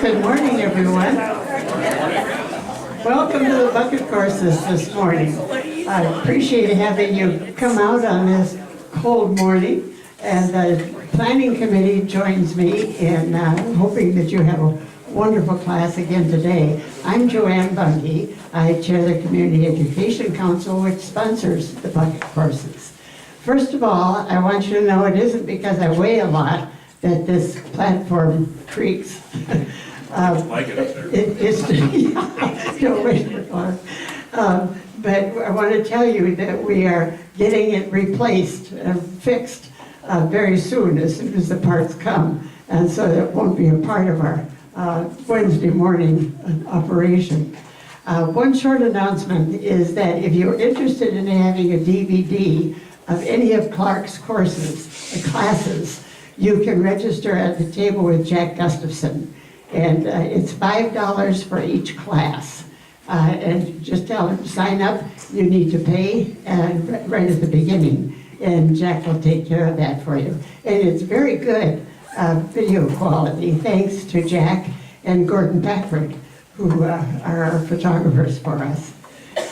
Good morning, everyone. Welcome to the bucket courses this morning. I appreciate having you come out on this cold morning, and the planning committee joins me in hoping that you have a wonderful class again today. I'm Joanne Bundy. I chair the Community Education Council, which sponsors the bucket courses. First of all, I want you to know it isn't because I weigh a lot that this platform creaks. Like it up there. Don't wait for Clark. But I want to tell you that we are getting it replaced and fixed very soon as the parts come. And so that won't be a part of our Wednesday morning operation. One short announcement is that if you're interested in having a DVD of any of Clark's courses, classes, you can register at the table with Jack Gustafson. And it's $5 for each class. And just tell him, sign up, you need to pay right at the beginning. And Jack will take care of that for you. And it's very good video quality, thanks to Jack and Gordon Patrick, who are our photographers for us.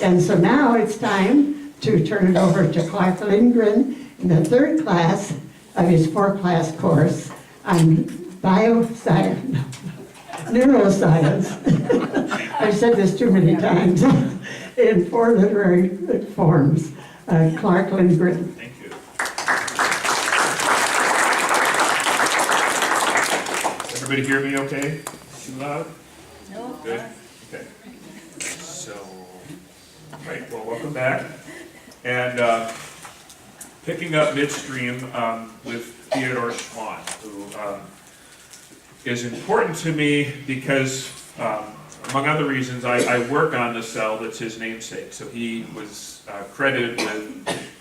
And so now it's time to turn it over to Clark Lindgren in the third class of his 4-class course on neuroscience. I've said this too many times in 4 literary forms. Clark Lindgren. Thank you. Everybody hear me okay? Too loud? No. Good? Okay. So, right, well, welcome back. And picking up midstream with Theodore Schwann, who is important to me because, among other reasons, I work on the cell that's his namesake. So he was credited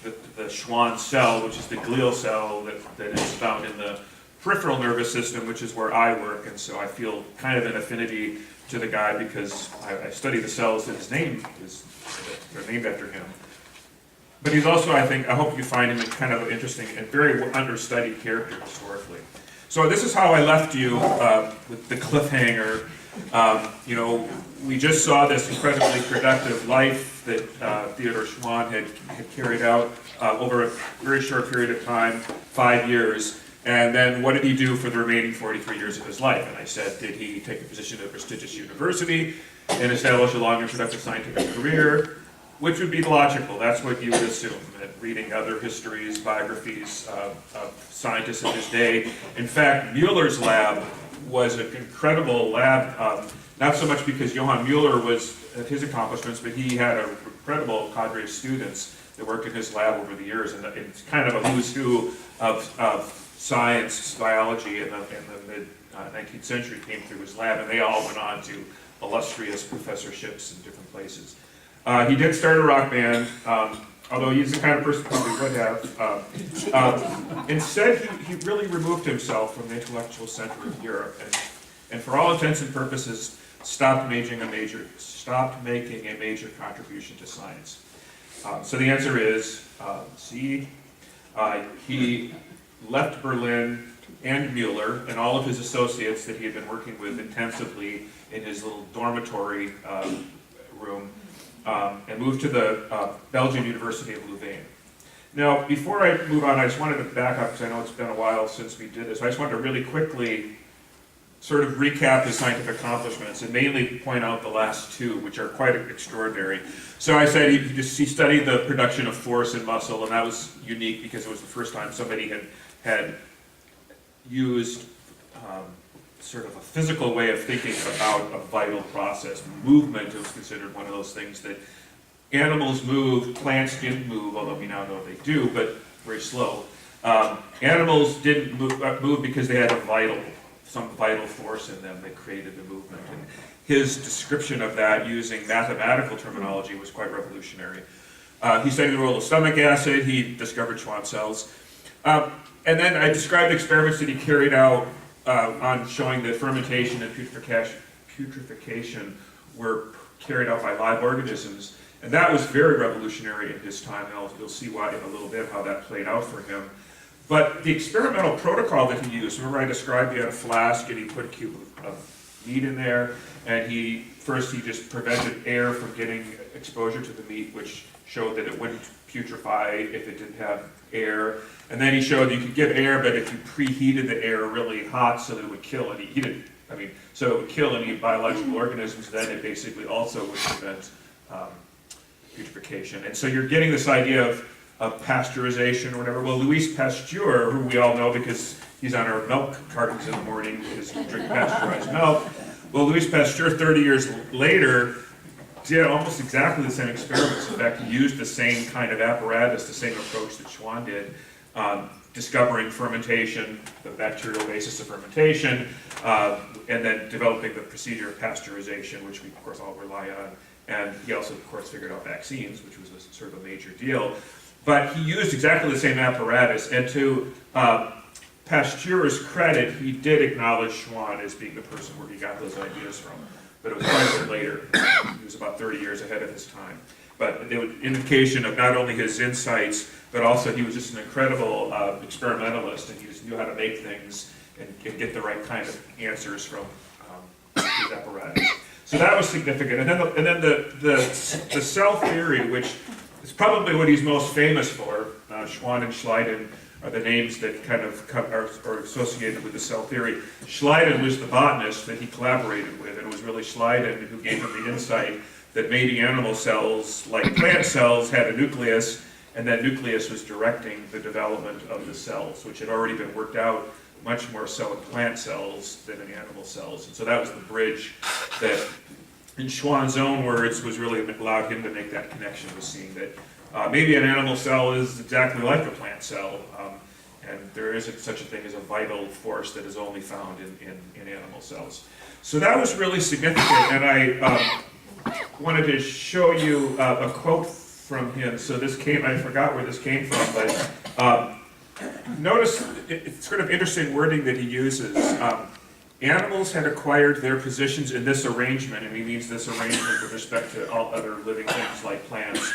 with the Schwann cell, which is the glial cell that is found in the peripheral nervous system, which is where I work. And so I feel kind of an affinity to the guy because I study the cells that they're named after him. But he's also, I hope you find him kind of interesting and very understudied character historically. So this is how I left you with the cliffhanger. We just saw this incredibly productive life that Theodore Schwann had carried out over a very short period of time, 5 years. And then what did he do for the remaining 43 years of his life? And I said, did he take a position at a prestigious university and establish a long and productive scientific career? Which would be logical. That's what you would assume, that reading other histories, biographies of scientists of his day. In fact, Mueller's lab was an incredible lab, not so much because Johann Mueller was at his accomplishments, but he had an incredible cadre of students that worked in his lab over the years, and it's kind of a who's who of science, biology in the mid-19th century came through his lab, and they all went on to illustrious professorships in different places. He did start a rock band, although he's the kind of person who probably would have. Instead, he really removed himself from the intellectual center of Europe, and for all intents and purposes, stopped making a major contribution to science. So the answer is C. He left Berlin and Mueller and all of his associates that he had been working with intensively in his little dormitory room. And moved to the Belgian University of Louvain. Now, before I move on, I just wanted to back up because I know it's been a while since we did this. I just wanted to really quickly sort of recap his scientific accomplishments and mainly point out the last 2, which are quite extraordinary. So I said he studied the production of force in muscle, and that was unique because it was the first time somebody had used sort of a physical way of thinking about a vital process. Movement was considered one of those things that animals moved, plants didn't move, although we now know they do, but very slow. Animals didn't move because they had some vital force in them that created the movement. And his description of that using mathematical terminology was quite revolutionary. He studied the role of stomach acid, he discovered Schwann cells. And then I described experiments that he carried out on showing that fermentation and putrefaction were carried out by live organisms. And that was very revolutionary in his time, and you'll see why in a little bit how that played out for him. But the experimental protocol that he used, remember I described he had a flask and he put a cube of meat in there, and first he just prevented air from getting exposure to the meat, which showed that it wouldn't putrefy if it didn't have air. And then he showed you could give air, but if you preheated the air really hot so that it would kill any, so it would kill any biological organisms, then it basically also would prevent putrefaction. And so you're getting this idea of pasteurization or whatever. Well, Louis Pasteur, who we all know because he's on our milk cartons in the morning because we drink pasteurized milk. Well, Louis Pasteur, 30 years later, did almost exactly the same experiments. In fact, he used the same kind of apparatus, the same approach that Schwann did, discovering fermentation, the bacterial basis of fermentation, and then developing the procedure of pasteurization, which we, of course, all rely on. And he also, of course, figured out vaccines, which was sort of a major deal. But he used exactly the same apparatus, and to Pasteur's credit, he did acknowledge Schwann as being the person where he got those ideas from. But it was quite a bit later. He was about 30 years ahead of his time. But it was an indication of not only his insights, but also he was just an incredible experimentalist, and he just knew how to make things and get the right kind of answers from his apparatus. So that was significant. And then the cell theory, which is probably what he's most famous for. Schwann and Schleiden are the names that kind of are associated with the cell theory. Schleiden was the botanist that he collaborated with, and it was really Schleiden who gave him the insight that maybe animal cells, like plant cells, had a nucleus, and that nucleus was directing the development of the cells, which had already been worked out much more so in plant cells than in animal cells. And so that was the bridge that, in Schwann's own words, was really allowed him to make that connection with seeing that maybe an animal cell is exactly like a plant cell, and there isn't such a thing as a vital force that is only found in animal cells. So that was really significant, and I wanted to show you a quote from him. So this came, I forgot where this came from, but notice it's sort of interesting wording that he uses. Animals had acquired their positions in this arrangement, and he means this arrangement with respect to all other living things like plants.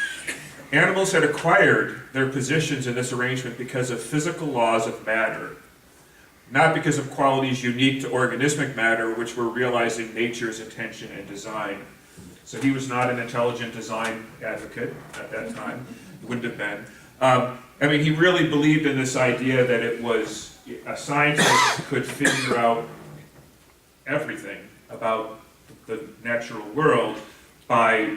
Animals had acquired their positions in this arrangement because of physical laws of matter, not because of qualities unique to organismic matter, which were realizing nature's intention and design. So he was not an intelligent design advocate at that time. He wouldn't have been. I mean, he really believed in this idea that it was a scientist could figure out everything about the natural world by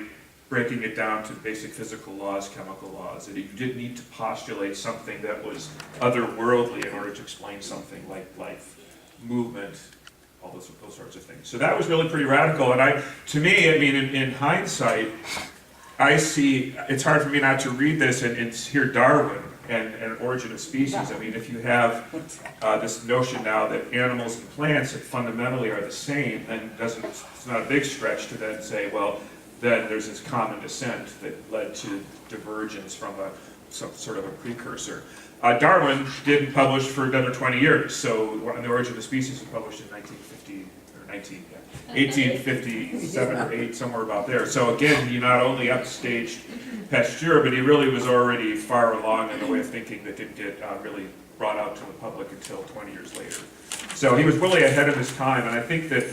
breaking it down to basic physical laws, chemical laws. And you didn't need to postulate something that was otherworldly in order to explain something like life, movement, all those sorts of things. So that was really pretty radical. And to me, I mean, in hindsight, I see, it's hard for me not to read this and hear Darwin and Origin of Species. I mean, if you have this notion now that animals and plants fundamentally are the same, then it's not a big stretch to then say, well, then there's this common descent that led to divergence from some sort of a precursor. Darwin didn't publish for another 20 years, so The Origin of Species was published in 1857 or 8, somewhere about there. So again, he not only upstaged Pasteur, but he really was already far along in the way of thinking that didn't get really brought out to the public until 20 years later. So he was really ahead of his time, and I think that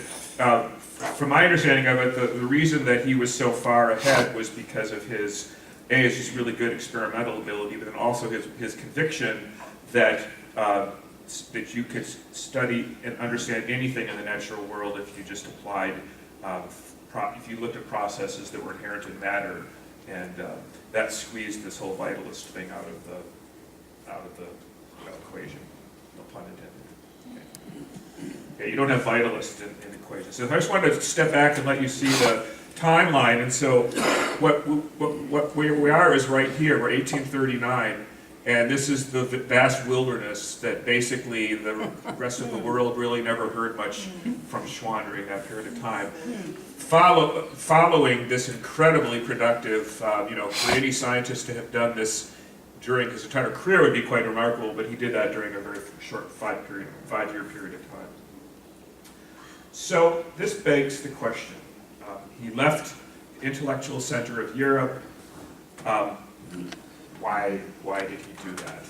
from my understanding of it, the reason that he was so far ahead was because of his just really good experimental ability, but then also his conviction that that you could study and understand anything in the natural world if you just applied, if you looked at processes that were inherent in matter, and that squeezed this whole vitalist thing out of the equation. No pun intended. Okay, you don't have vitalists in equations. So I just wanted to step back and let you see the timeline. And so where we are is right here. We're 1839, and this is the vast wilderness that basically the rest of the world really never heard much from Schwann during that period of time. Following this incredibly productive, for any scientist to have done this during his entire career would be quite remarkable, but he did that during a very short 5-year period of time. So this begs the question. He left the intellectual center of Europe. Why did he do that?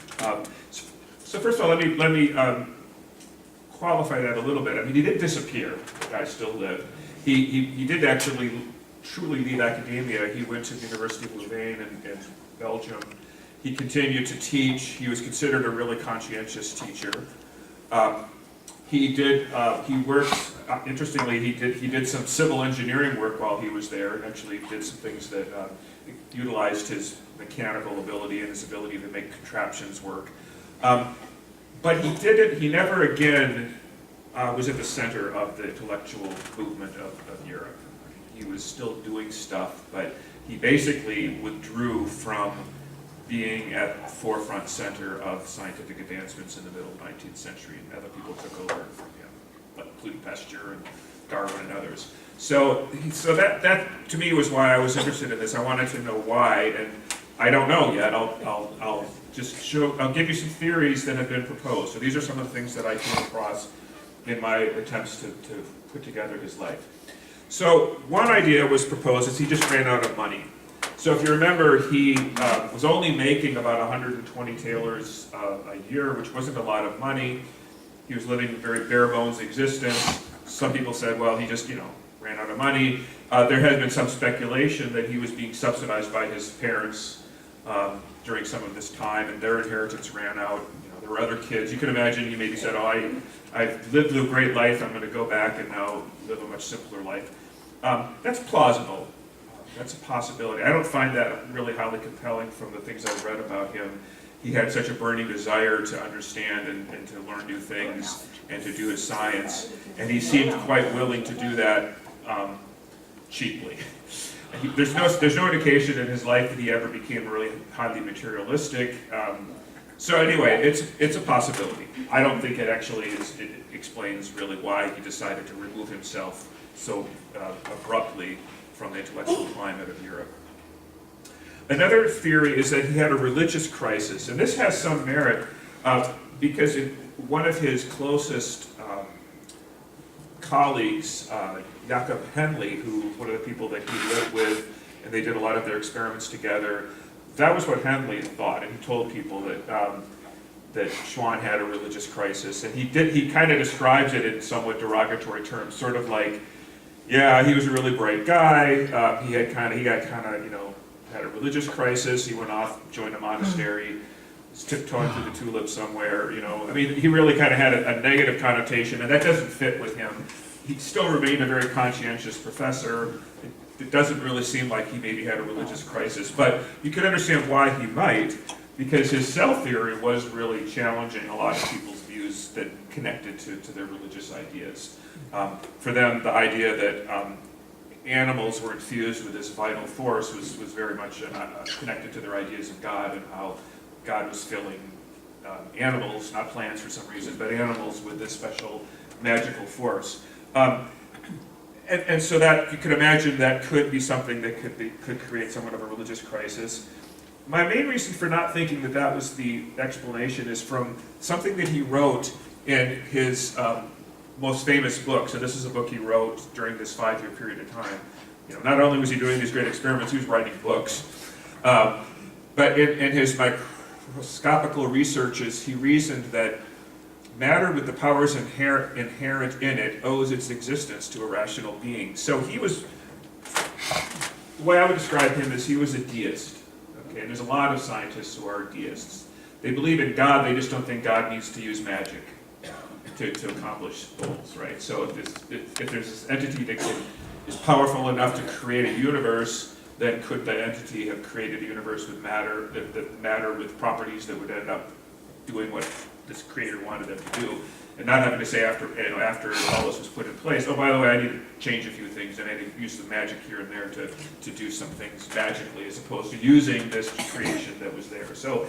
So first of all, let me qualify that a little bit. I mean, he did disappear. The guy still lived. He did actually truly leave academia. He went to the University of Louvain in Belgium. He continued to teach. He was considered a really conscientious teacher. He worked, interestingly, he did some civil engineering work while he was there, and actually did some things that utilized his mechanical ability and his ability to make contraptions work. But he never again was at the center of the intellectual movement of Europe. He was still doing stuff, but he basically withdrew from being at the forefront center of scientific advancements in the middle 19th century, and other people took over from him, including Pasteur and Darwin and others. So that to me was why I was interested in this. I wanted to know why, and I don't know yet. I'll give you some theories that have been proposed. So these are some of the things that I came across in my attempts to put together his life. So one idea was proposed is he just ran out of money. So if you remember, he was only making about 120 thalers a year, which wasn't a lot of money. He was living a very bare bones existence. Some people said, well, he just, ran out of money. There has been some speculation that he was being subsidized by his parents during some of this time, and their inheritance ran out. There were other kids. You can imagine he maybe said, oh, I've lived a great life. I'm going to go back and now live a much simpler life. That's plausible. That's a possibility. I don't find that really highly compelling from the things I've read about him. He had such a burning desire to understand and to learn new things and to do his science, and he seemed quite willing to do that cheaply. There's no indication in his life that he ever became really highly materialistic. So anyway, it's a possibility. I don't think it actually it explains really why he decided to remove himself so abruptly from the intellectual climate of Europe. Another theory is that he had a religious crisis, and this has some merit because one of his closest colleagues, Jakob Henle, who was one of the people that he lived with, and they did a lot of their experiments together, that was what Henle thought, and he told people that Schwann had a religious crisis, and he kind of describes it in somewhat derogatory terms, sort of like, yeah, he was a really bright guy. He had a religious crisis. He went off, joined a monastery, was tiptoeing through the tulips somewhere. I mean, he really kind of had a negative connotation, and that doesn't fit with him. He still remained a very conscientious professor. It doesn't really seem like he maybe had a religious crisis, but you can understand why he might, because his cell theory was really challenging a lot of people's views that connected to their religious ideas. For them, the idea that animals were infused with this vital force was very much connected to their ideas of God and how God was filling animals, not plants for some reason, but animals with this special magical force. And so that you could imagine that could be something that could create somewhat of a religious crisis. My main reason for not thinking that was the explanation is from something that he wrote in his most famous book. So this is a book he wrote during this 5-year period of time. Not only was he doing these great experiments, he was writing books. But in his microscopical researches, he reasoned that matter with the powers inherent in it owes its existence to a rational being. So the way I would describe him is he was a deist. Okay, and there's a lot of scientists who are deists. They believe in God, they just don't think God needs to use magic to accomplish goals, right? So if there's this entity that is powerful enough to create a universe, then could that entity have created a universe with matter, matter with properties that would end up doing what this creator wanted them to do, and not having to say after all this was put in place, oh, by the way, I need to change a few things, and I need to use some magic here and there to do some things magically, as opposed to using this creation that was there. So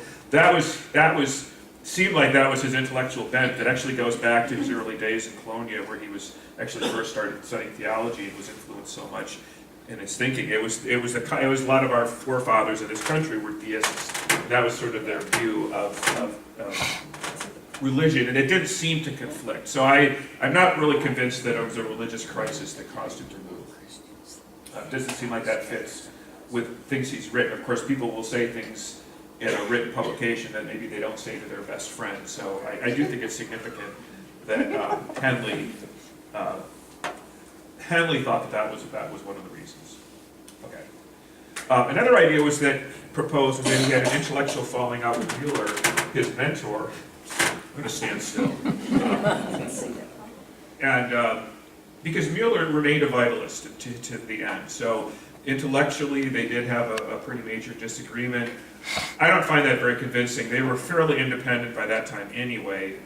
seemed like that was his intellectual bent. That actually goes back to his early days in Colonia, where he was actually first started studying theology and was influenced so much in his thinking. It was a lot of our forefathers in this country were deists. That was sort of their view of religion, and it didn't seem to conflict. So I'm not really convinced that it was a religious crisis that caused him to move. It doesn't seem like that fits with things he's written. Of course, people will say things in a written publication that maybe they don't say to their best friend. So I do think it's significant that Henley thought that was one of the reasons. Okay. Another idea was that proposed that he had an intellectual falling out with Mueller, his mentor. I'm going to stand still. Because Mueller remained a vitalist to the end. So intellectually, they did have a pretty major disagreement. I don't find that very convincing. They were fairly independent by that time anyway.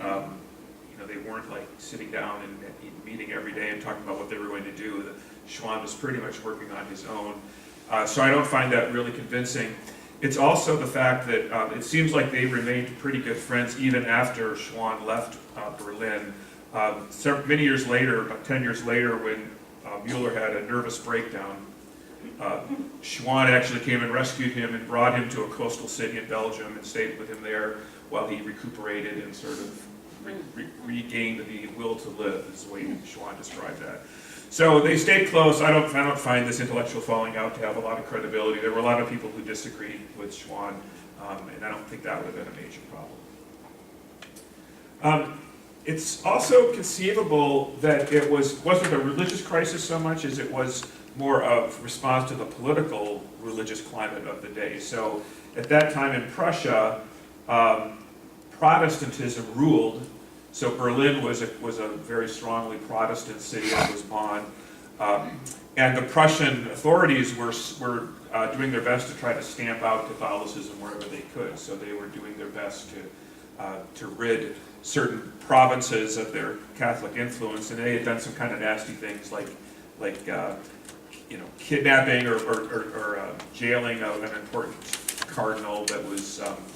They weren't like sitting down and meeting every day and talking about what they were going to do. Schwann was pretty much working on his own. So I don't find that really convincing. It's also the fact that it seems like they remained pretty good friends even after Schwann left Berlin. Many years later, about 10 years later, when Mueller had a nervous breakdown, Schwann actually came and rescued him and brought him to a coastal city in Belgium and stayed with him there while he recuperated and sort of regained the will to live, is the way Schwann described that. So they stayed close. I don't find this intellectual falling out to have a lot of credibility. There were a lot of people who disagreed with Schwann, and I don't think that would have been a major problem. It's also conceivable that it wasn't a religious crisis so much as it was more of response to the political religious climate of the day. So at that time in Prussia, Protestantism ruled. So Berlin was a very strongly Protestant city, as was Bonn. And the Prussian authorities were doing their best to try to stamp out Catholicism wherever they could. So they were doing their best to rid certain provinces of their Catholic influence, and they had done some kind of nasty things like kidnapping or jailing of an important cardinal that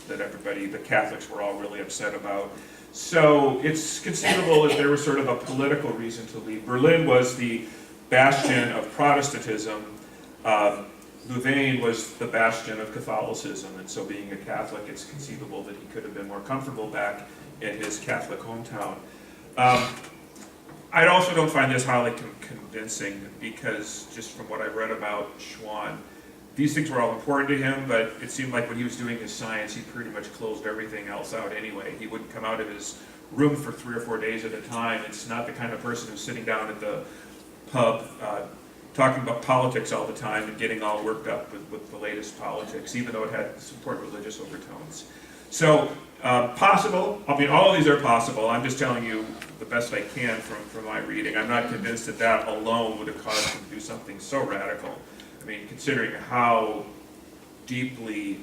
the Catholics were all really upset about. So it's conceivable that there was sort of a political reason to leave. Berlin was the bastion of Protestantism. Louvain was the bastion of Catholicism, and so being a Catholic, it's conceivable that he could have been more comfortable back in his Catholic hometown. I also don't find this highly convincing because just from what I've read about Schwann, these things were all important to him, but it seemed like when he was doing his science, he pretty much closed everything else out anyway. He wouldn't come out of his room for 3 or 4 days at a time. It's not the kind of person who's sitting down at the pub talking about politics all the time and getting all worked up with the latest politics, even though it had support religious overtones. So possible, I mean, all of these are possible. I'm just telling you the best I can from my reading. I'm not convinced that alone would have caused him to do something so radical. I mean, considering how deeply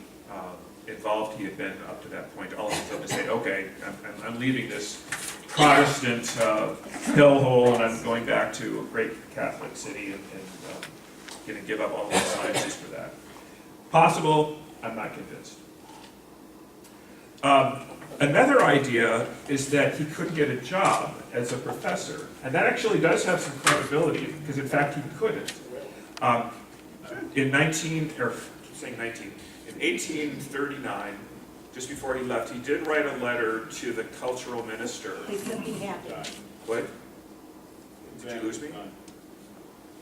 involved he had been up to that point, all of a sudden to say, okay, I'm leaving this Protestant hellhole and I'm going back to a great Catholic city and going to give up all those sciences for that. Possible, I'm not convinced. Another idea is that he couldn't get a job as a professor, and that actually does have some credibility because in fact he couldn't. In 1839, just before he left, he did write a letter to the cultural minister. He's looking happy. What? Did you lose me? Can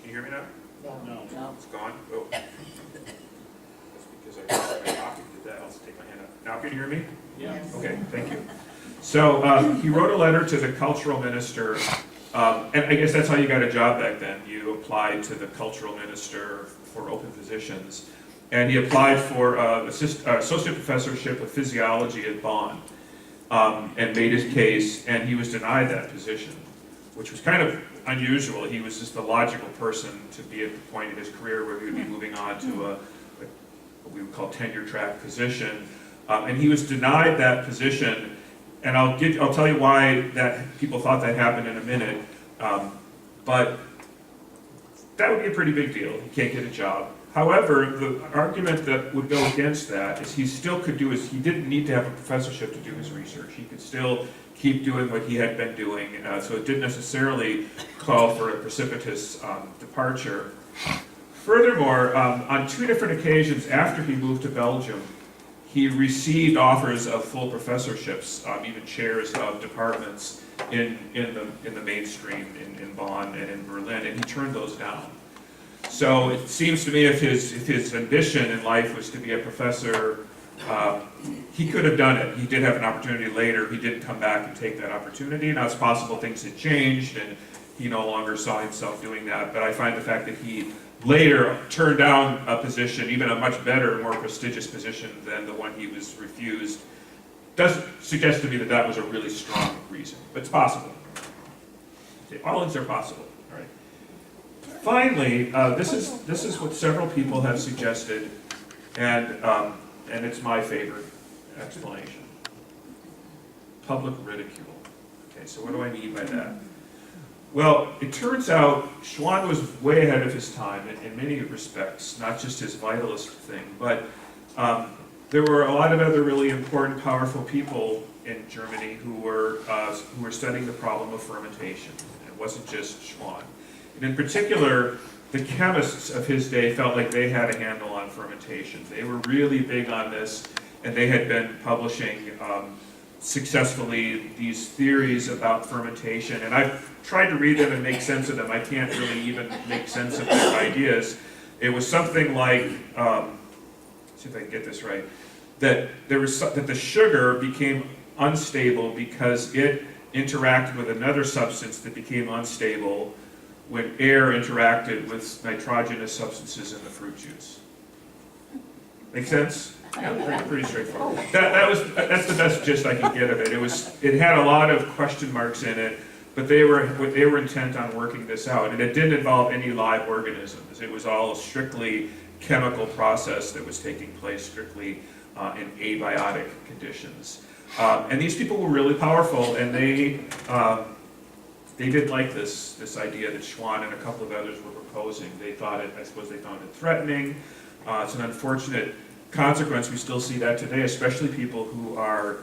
you hear me now? No. It's gone? Oh. That's because I got my coffee did that. I'll take my hand up. Now can you hear me? Yeah. Okay, thank you. So he wrote a letter to the cultural minister, and I guess that's how you got a job back then. You applied to the cultural minister for open positions. And he applied for associate professorship of physiology at Bonn and made his case, and he was denied that position, which was kind of unusual. He was just the logical person to be at the point in his career where he would be moving on to what we would call tenure track position. And he was denied that position, and I'll tell you why that people thought that happened in a minute. But that would be a pretty big deal. He can't get a job. However, the argument that would go against that is he still could do he didn't need to have a professorship to do his research. He could still keep doing what he had been doing, so it didn't necessarily call for a precipitous departure. Furthermore, on 2 different occasions after he moved to Belgium, he received offers of full professorships, even chairs of departments in the mainstream in Bonn and in Berlin, and he turned those down. So it seems to me if his ambition in life was to be a professor He could have done it. He did have an opportunity later. He didn't come back and take that opportunity. Now it's possible things had changed and he no longer saw himself doing that. But I find the fact that he later turned down a position, even a much better, more prestigious position than the one he was refused, doesn't suggest to me that that was a really strong reason. But it's possible. All things are possible. All right. Finally, this is what several people have suggested, and it's my favorite explanation. Public ridicule. Okay, so what do I mean by that? Well, it turns out Schwann was way ahead of his time in many respects, not just his vitalist thing, but there were a lot of other really important, powerful people in Germany who were studying the problem of fermentation. It wasn't just Schwann. And in particular, the chemists of his day felt like they had a handle on fermentation. They were really big on this, and they had been publishing successfully these theories about fermentation. And I've tried to read them and make sense of them. I can't really even make sense of their ideas. It was something like, see if I can get this right, that the sugar became unstable because it interacted with another substance that became unstable when air interacted with nitrogenous substances in the fruit juice. Make sense? Yeah, pretty straightforward. That's the best gist I can get of it. It had a lot of question marks in it, but they were intent on working this out, and it didn't involve any live organisms. It was all a strictly chemical process that was taking place strictly in abiotic conditions. And these people were really powerful, and they didn't like this idea that Schwann and a couple of others were proposing. They thought it, I suppose they found it threatening. It's an unfortunate consequence. We still see that today, especially people who are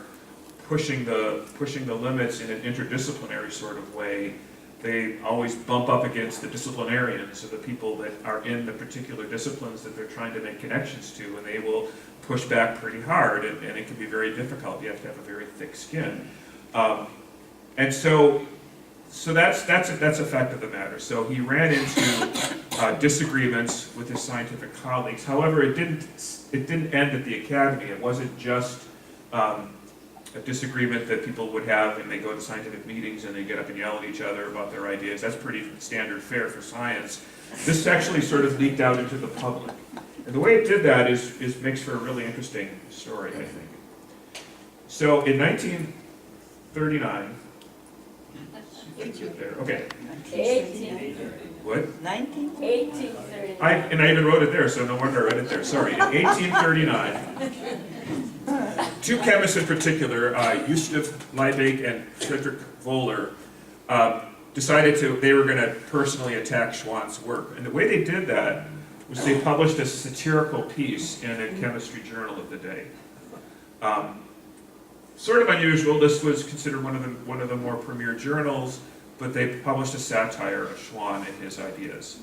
pushing the limits in an interdisciplinary sort of way. They always bump up against the disciplinarians, or the people that are in the particular disciplines that they're trying to make connections to, and they will push back pretty hard, and it can be very difficult. You have to have a very thick skin. And so that's a fact of the matter. So he ran into disagreements with his scientific colleagues. However, it didn't end at the academy. It wasn't just a disagreement that people would have and they go to scientific meetings and they get up and yell at each other about their ideas. That's pretty standard fare for science. This actually sort of leaked out into the public. And the way it did that makes for a really interesting story, I think. So in 1939, okay. 1830. What? 1830. And I even wrote it there, so no wonder I read it there. Sorry. In 1839, two chemists in particular, Gustav Liebig and Friedrich Wöhler, decided they were going to personally attack Schwann's work. And the way they did that was they published a satirical piece in a chemistry journal of the day. Sort of unusual. This was considered one of the more premier journals, but they published a satire of Schwann and his ideas.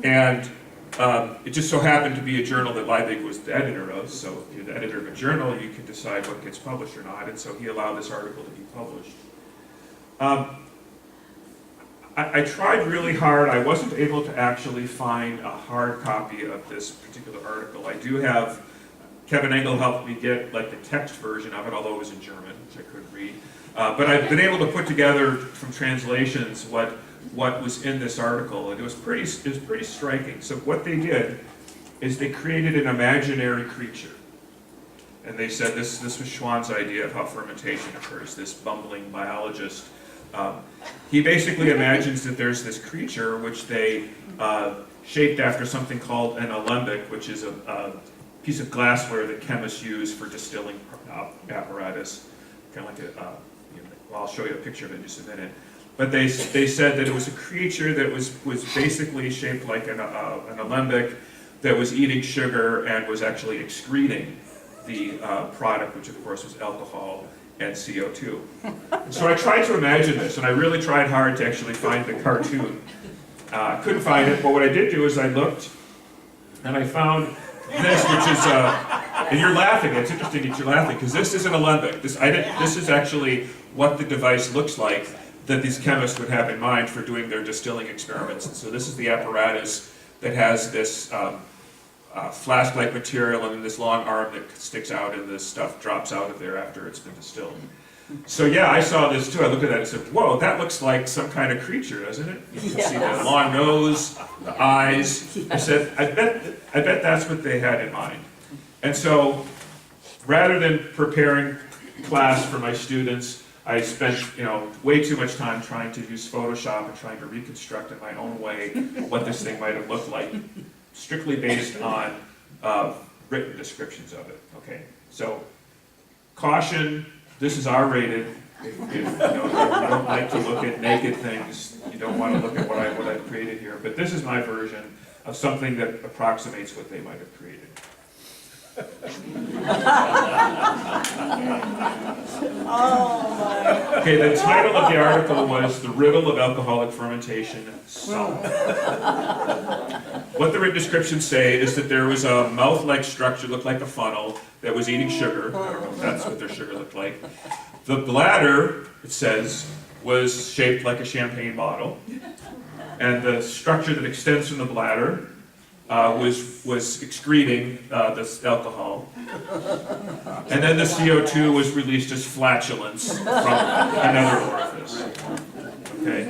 It just so happened to be a journal that Liebig was the editor of, so if you're the editor of a journal, you can decide what gets published or not, and so he allowed this article to be published. I tried really hard. I wasn't able to actually find a hard copy of this particular article. I do have, Kevin Engel helped me get like the text version of it, although it was in German, which I couldn't read. But I've been able to put together from translations what was in this article, and it was pretty striking. So what they did is they created an imaginary creature, and they said this was Schwann's idea of how fermentation occurs. This bumbling biologist, he basically imagines that there's this creature which they shaped after something called an alembic, which is a piece of glassware that chemists use for distilling apparatus, kind of like well, I'll show you a picture of it in just a minute. But they said that it was a creature that was basically shaped like an alembic, that was eating sugar and was actually excreting the product, which of course was alcohol and CO2. So I tried to imagine this, and I really tried hard to actually find the cartoon. I couldn't find it, but what I did do is I looked, and I found this, which is, and you're laughing, it's interesting that you're laughing, because this is an alembic. This is actually what the device looks like that these chemists would have in mind for doing their distilling experiments. And so this is the apparatus that has this flask-like material and this long arm that sticks out and this stuff drops out of there after it's been distilled. So yeah, I saw this too. I looked at that and said, whoa, that looks like some kind of creature, doesn't it? You can see that long nose, the eyes. I said, I bet that's what they had in mind. And so rather than preparing class for my students, I spent, way too much time trying to use Photoshop and trying to reconstruct in my own way what this thing might have looked like, strictly based on written descriptions of it. Okay, so caution, this is R-rated. If you don't like to look at naked things, you don't want to look at what I've created here. But this is my version of something that approximates what they might have created. Okay, the title of the article was "The Riddle of Alcoholic Fermentation Solved." What the written descriptions say is that there was a mouth-like structure, looked like a funnel, that was eating sugar. I don't know if that's what their sugar looked like. The bladder, it says, was shaped like a champagne bottle, and the structure that extends from the bladder was excreting this alcohol, and then the CO2 was released as flatulence from another orifice. Okay.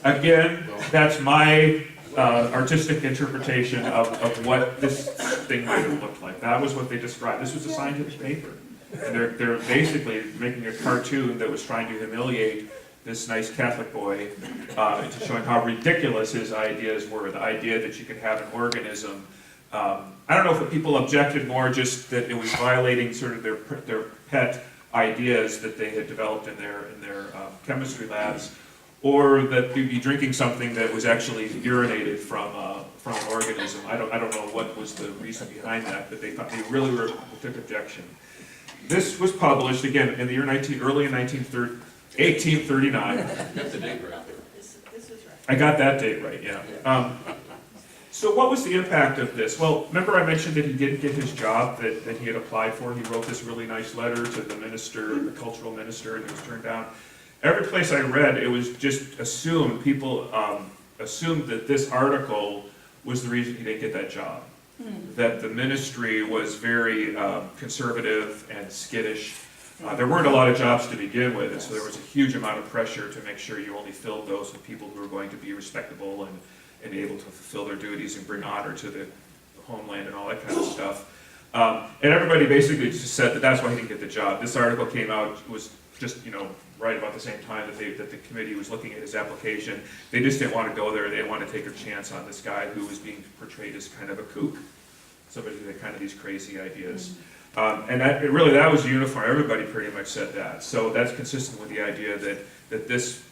Again, that's my artistic interpretation of what this thing might have looked like. That was what they described. This was a scientific paper, and they're basically making a cartoon that was trying to humiliate this nice Catholic boy, into showing how ridiculous his ideas were. The idea that you could have an organism. I don't know if people objected more just that it was violating sort of their pet ideas that they had developed in their chemistry labs, or that you'd be drinking something that was actually urinated from an organism. I don't know what was the reason behind that, but they really took objection. This was published again in the year early in 1839. Got the date right there. This is right. I got that date right, yeah. So what was the impact of this? Well, remember I mentioned that he didn't get his job that he had applied for. He wrote this really nice letter to the minister, the cultural minister, and it was turned down. Every place I read, it was just assumed, people assumed that this article was the reason he didn't get that job. That the ministry was very conservative and skittish. There weren't a lot of jobs to begin with, and so there was a huge amount of pressure to make sure you only filled those with people who were going to be respectable and able to fulfill their duties and bring honor to the homeland and all that kind of stuff. And everybody basically just said that that's why he didn't get the job. This article came out, was just, right about the same time that the committee was looking at his application. They just didn't want to go there. They didn't want to take a chance on this guy who was being portrayed as kind of a kook, somebody who had kind of these crazy ideas. And that was uniform. Everybody pretty much said that. So that's consistent with the idea that this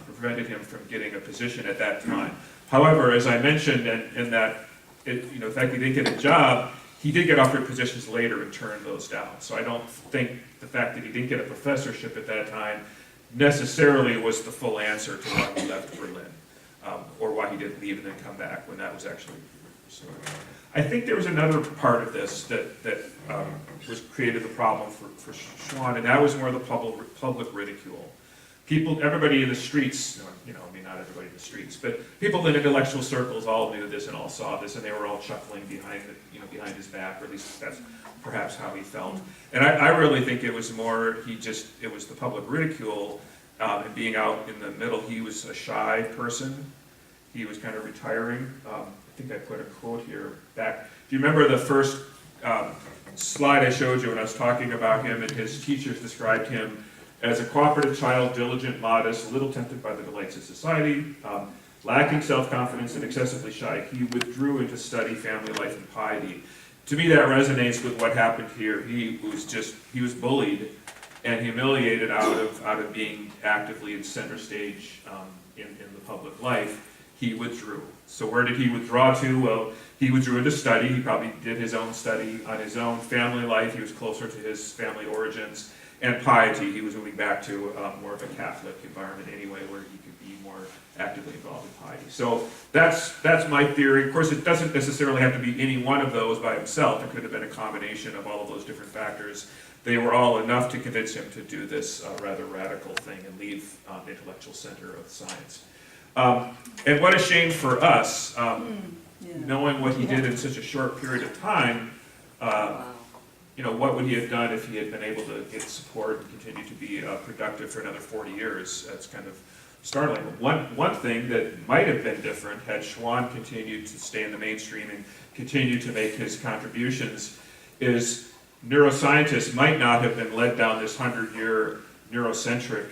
prevented him from getting a position at that time. However, as I mentioned, in that, the fact he didn't get a job, he did get offered positions later and turned those down. So I don't think the fact that he didn't get a professorship at that time necessarily was the full answer to why he left Berlin, or why he didn't leave and then come back when that was actually pursued. I think there was another part of this that was created the problem for Schwann, and that was more the public ridicule. Everybody in the streets, not everybody in the streets, but people in intellectual circles all knew this and all saw this, and they were all chuckling behind his back, or at least that's perhaps how he felt. And I really think it was more, it was the public ridicule, and being out in the middle. He was a shy person. He was kind of retiring. I think I put a quote here back. Do you remember the first slide I showed you when I was talking about him, and his teachers described him as a cooperative child, diligent, modest, little tempted by the delights of society, lacking self-confidence and excessively shy. He withdrew into study, family life, and piety. To me, that resonates with what happened here. He was bullied and humiliated out of being actively in center stage in the public life. He withdrew. So where did he withdraw to? Well, he withdrew into study. He probably did his own study on his own. Family life, he was closer to his family origins. And piety, he was moving back to more of a Catholic environment anyway, where he could be more actively involved in piety. So that's my theory. Of course, it doesn't necessarily have to be any one of those by himself. It could have been a combination of all of those different factors. They were all enough to convince him to do this rather radical thing and leave the intellectual center of science. And what a shame for us. knowing what he did in such a short period of time, what would he have done if he had been able to get support and continue to be productive for another 40 years? That's kind of startling. One thing that might have been different had Schwann continued to stay in the mainstream and continue to make his contributions is neuroscientists might not have been led down this 100-year neurocentric,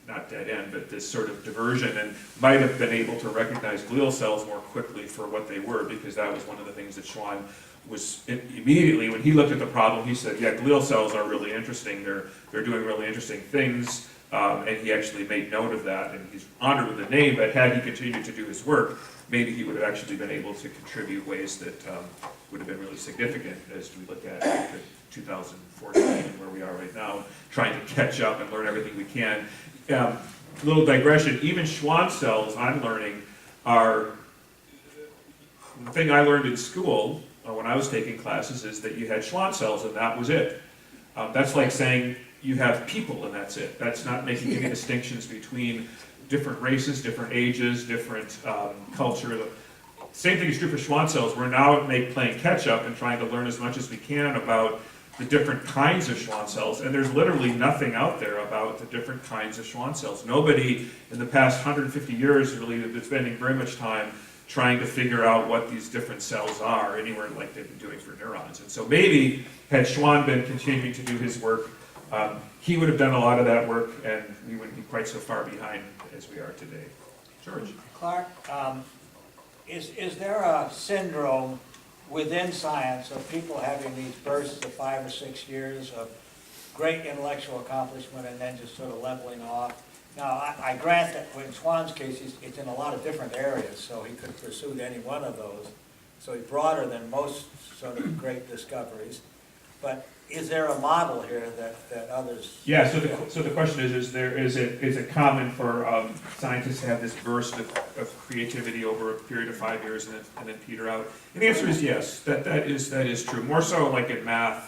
not dead end, but this sort of diversion, and might have been able to recognize glial cells more quickly for what they were, because that was one of the things that Schwann was immediately, when he looked at the problem, he said, yeah, glial cells are really interesting, they're doing really interesting things, and he actually made note of that, and he's honored with the name, but had he continued to do his work, maybe he would have actually been able to contribute ways that would have been really significant as we look at 2014 and where we are right now, trying to catch up and learn everything we can. Little digression, even Schwann cells, I'm learning, are, the thing I learned in school when I was taking classes is that you had Schwann cells and that was it. That's like saying you have people and that's it. That's not making any distinctions between different races, different ages, different culture. Same thing is true for Schwann cells. We're now playing catch up and trying to learn as much as we can about the different kinds of Schwann cells, and there's literally nothing out there about the different kinds of Schwann cells. Nobody in the past 150 years really has been spending very much time trying to figure out what these different cells are anywhere like they've been doing for neurons. And so maybe had Schwann been continuing to do his work, he would have done a lot of that work and we wouldn't be quite so far behind as we are today. George? Clark, is there a syndrome within science of people having these bursts of 5 or 6 years of great intellectual accomplishment and then just sort of leveling off? Now, I grant that in Schwann's case, it's in a lot of different areas, so he could pursue any one of those. So he's broader than most sort of great discoveries. But is there a model here that others? Yeah. So the question is it common for scientists to have this burst of creativity over a period of 5 years and then peter out? And the answer is yes. That is true. More so like in math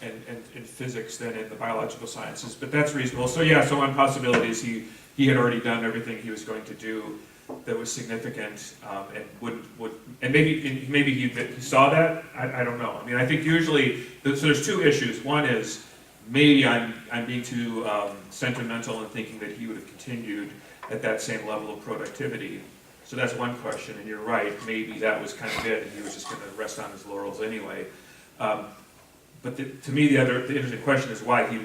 and in physics than in the biological sciences. But that's reasonable. So yeah. So on possibilities, he had already done everything he was going to do that was significant, and and maybe he saw that. I don't know. I mean, I think usually so. There's two issues. One is maybe I'm being too sentimental in thinking that he would have continued at that same level of productivity. So that's one question. And you're right. Maybe that was kind of it, and he was just going to rest on his laurels anyway. But to me, the interesting question is why he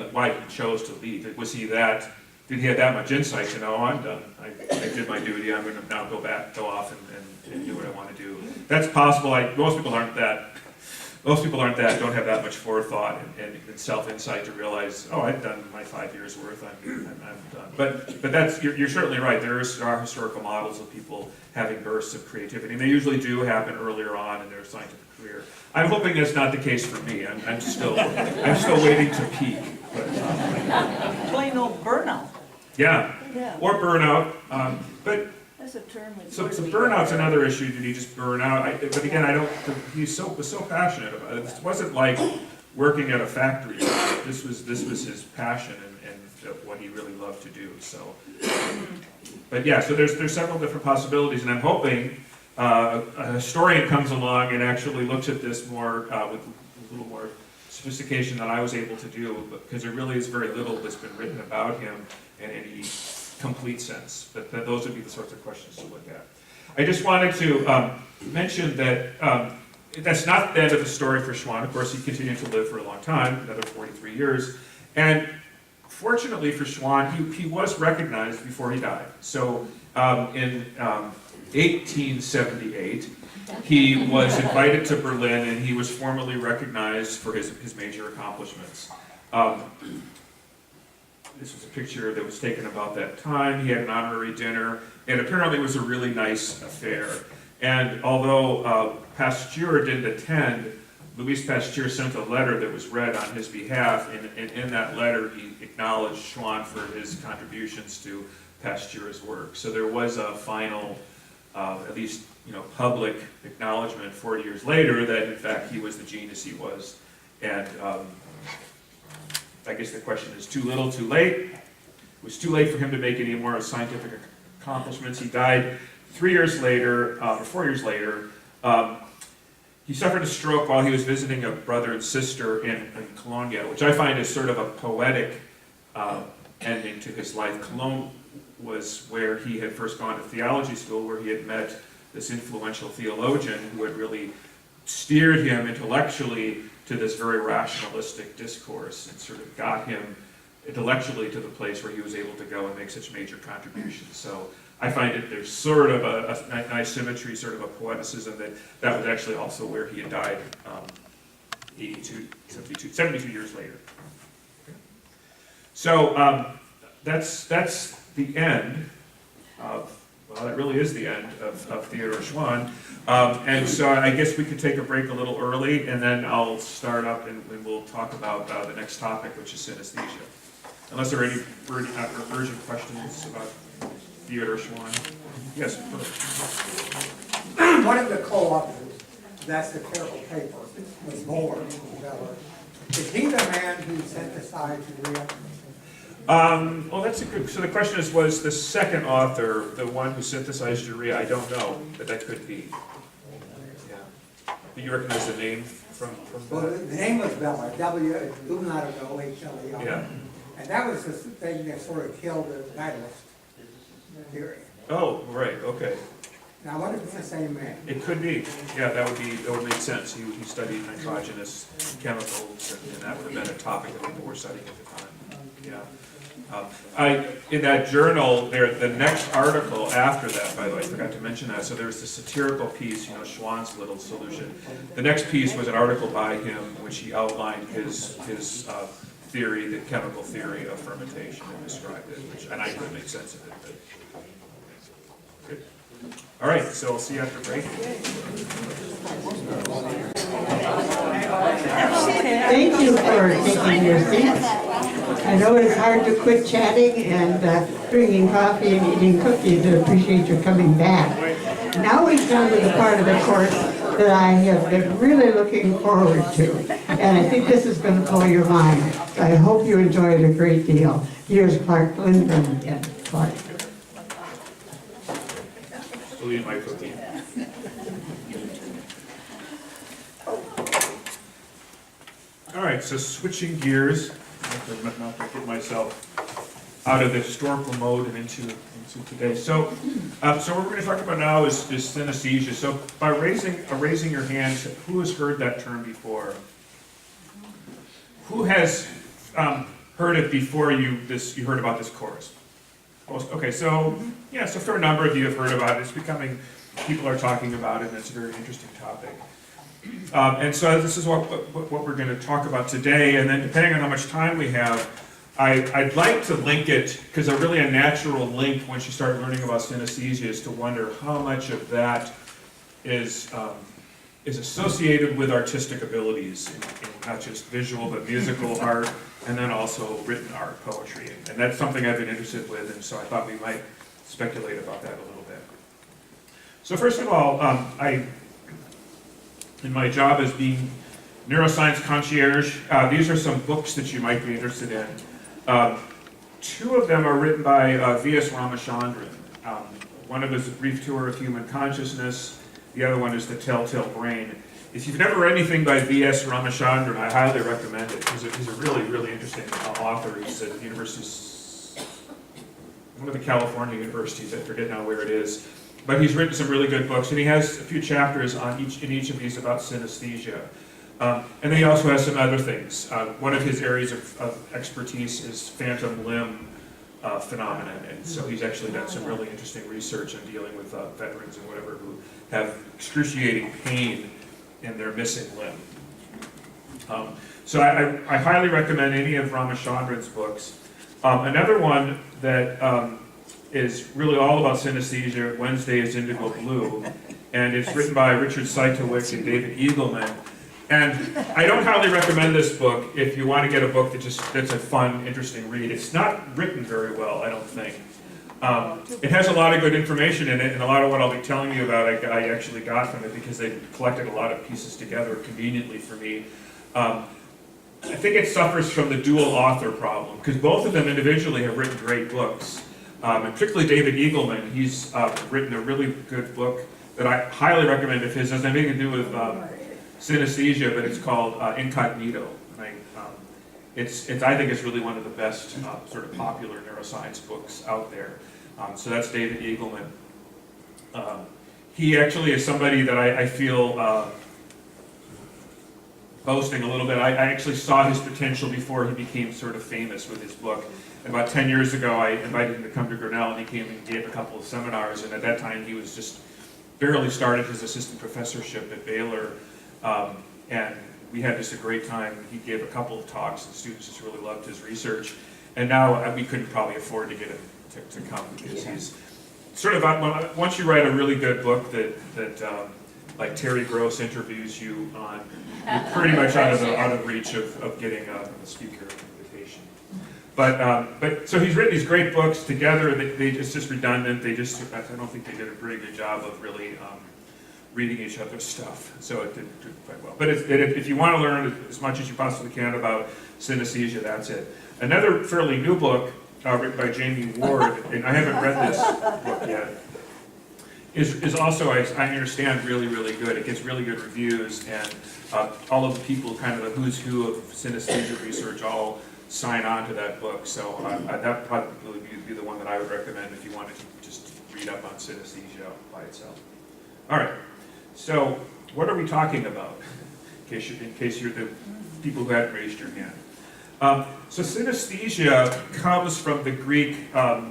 chose to leave. Was he that? Did he have that much insight to know, I'm done, I did my duty, I'm going to now go off and do what I want to do? That's possible. Most people aren't that, don't have that much forethought and self-insight to realize, oh, I've done my 5 years worth, I'm done. But that's, you're certainly right, there are historical models of people having bursts of creativity, and they usually do happen earlier on in their scientific career. I'm hoping that's not the case for me. I'm still waiting to peak. But, plain old burnout. yeah, or burnout. But That's a term. so burnout's another issue. Did he just burn out? But again, he was so passionate about it. It wasn't like working at a factory. This was his passion and what he really loved to do. So, but yeah, so there's several different possibilities, and I'm hoping a historian comes along and actually looks at this more with a little more sophistication than I was able to do, because there really is very little that's been written about him in any complete sense. But those would be the sorts of questions to look at. I just wanted to mention that that's not the end of the story for Schwann. Of course, he continued to live for a long time, another 43 years. And fortunately for Schwann, he was recognized before he died. So in 1878, he was invited to Berlin and he was formally recognized for his major accomplishments. This was a picture that was taken about that time. He had an honorary dinner, and apparently it was a really nice affair. And although Pasteur didn't attend, Louis Pasteur sent a letter that was read on his behalf, and in that letter he acknowledged Schwann for his contributions to Pasteur's work. So there was a final, at least public acknowledgement 40 years later that in fact he was the genius he was. And I guess the question is, too little, too late? It was too late for him to make any more scientific accomplishments. He died 4 years later, he suffered a stroke while he was visiting a brother and sister in Cologne, which I find is sort of a poetic ending to his life. Cologne was where he had first gone to theology school, where he had met this influential theologian who had really steered him intellectually to this very rationalistic discourse and sort of got him intellectually to the place where he was able to go and make such major contributions. So I find it there's sort of a nice symmetry, sort of a poeticism that was actually also where he had died 72 years later. Okay. So that's the end of, well, that really is the end of Theodor Schwann. And so I guess we could take a break a little early, and then I'll start up and we'll talk about the next topic, which is synesthesia. Unless there are any urgent questions about Theodor Schwann. Yes, One of the co-authors, that's the clerical paper, was Moeller. Is he the man who synthesized urea? Well, that's a good, so the question is, was the second author the one who synthesized urea? I don't know, but that could be. Yeah. Do you recognize the name from Well, that? the name was Beller, W-O-H-L-E-R. Yeah. And that was the thing that sort of killed the vitalist theory. Oh, right, okay. Now, I wonder if it's the same man. It could be. Yeah, that would make sense. He studied nitrogenous chemicals, and that would have been a topic that people were studying at the time. Yeah. In that journal, the next article after that, by the way, I forgot to mention that. So there was the satirical piece, Schwann's little solution. The next piece was an article by him, in which he outlined his theory, the chemical theory of fermentation, and described it, and I couldn't make sense of it. But, good. All right, so I'll see you after break. Thank you for taking your seats. I know it's hard to quit chatting and drinking coffee and eating cookies. I appreciate your coming back. Now we've come to the part of the course that I have been really looking forward to. And I think this is going to blow your mind. I hope you enjoy it a great deal. Here's Clark Lindgren again. Clark. Still eating my cookie. All right, so switching gears, not to get myself out of the historical mode and into today. So what we're going to talk about now is synesthesia. So by raising your hands, who has heard that term before? Who has heard it before you heard about this course? Okay, so yeah, so a fair number of you have heard about it. People are talking about it, and it's a very interesting topic. And so this is what we're going to talk about today, and then depending on how much time we have, I'd like to link it, because really a natural link once you start learning about synesthesia is to wonder how much of that is associated with artistic abilities, in not just visual but musical art, and then also written art, poetry. And that's something I've been interested with, and so I thought we might speculate about that a little bit. So first of all, in my job as being neuroscience concierge, these are some books that you might be interested in. Two of them are written by V.S. Ramachandran. One of them is A Brief Tour of Human Consciousness. The other one is The Telltale Brain. If you've never read anything by V.S. Ramachandran, I highly recommend it. He's a really, really interesting author. He's at one of the California universities. I forget now where it is. But he's written some really good books, and he has a few chapters in each of these about synesthesia. And then he also has some other things. One of his areas of expertise is phantom limb phenomenon, and so he's actually done some really interesting research in dealing with veterans and whatever who have excruciating pain in their missing limb. So I highly recommend any of Ramachandran's books. Another one that is really all about synesthesia, Wednesday is Indigo Blue, and it's written by Richard Seitowicz and David Eagleman. And I don't highly recommend this book if you want to get a book that's a fun, interesting read. It's not written very well, I don't think. It has a lot of good information in it, and a lot of what I'll be telling you about I actually got from it because they collected a lot of pieces together conveniently for me. I think it suffers from the dual author problem, because both of them individually have written great books. and particularly David Eagleman. He's written a really good book that I highly recommend of his. It has nothing to do with synesthesia, but it's called Incognito. And I think it's really one of the best sort of popular neuroscience books out there. So that's David Eagleman. He actually is somebody that I feel boasting a little bit. I actually saw his potential before he became sort of famous with his book. And about 10 years ago, I invited him to come to Grinnell, and he came and gave a couple of seminars. And at that time, he was just barely started his assistant professorship at Baylor. And we had just a great time. He gave a couple of talks, and students just really loved his research. And now we couldn't probably afford to get him to come, because he's sort of, once you write a really good book that like Terry Gross interviews you on, you're pretty much out of reach of getting a speaker invitation. But so he's written these great books together. It's just redundant. I don't think they did a very good job of really reading each other's stuff. So it did quite well. But if you want to learn as much as you possibly can about synesthesia, that's it. Another fairly new book written by Jamie Ward, and I haven't read this book yet, is also, I understand, really, really good. It gets really good reviews, and all of the people, kind of the who's who of synesthesia research, all sign on to that book. So that probably would be the one that I would recommend if you wanted to just read up on synesthesia by itself. All right, so what are we talking about, in case you're the people who hadn't raised your hand? So synesthesia comes from the Greek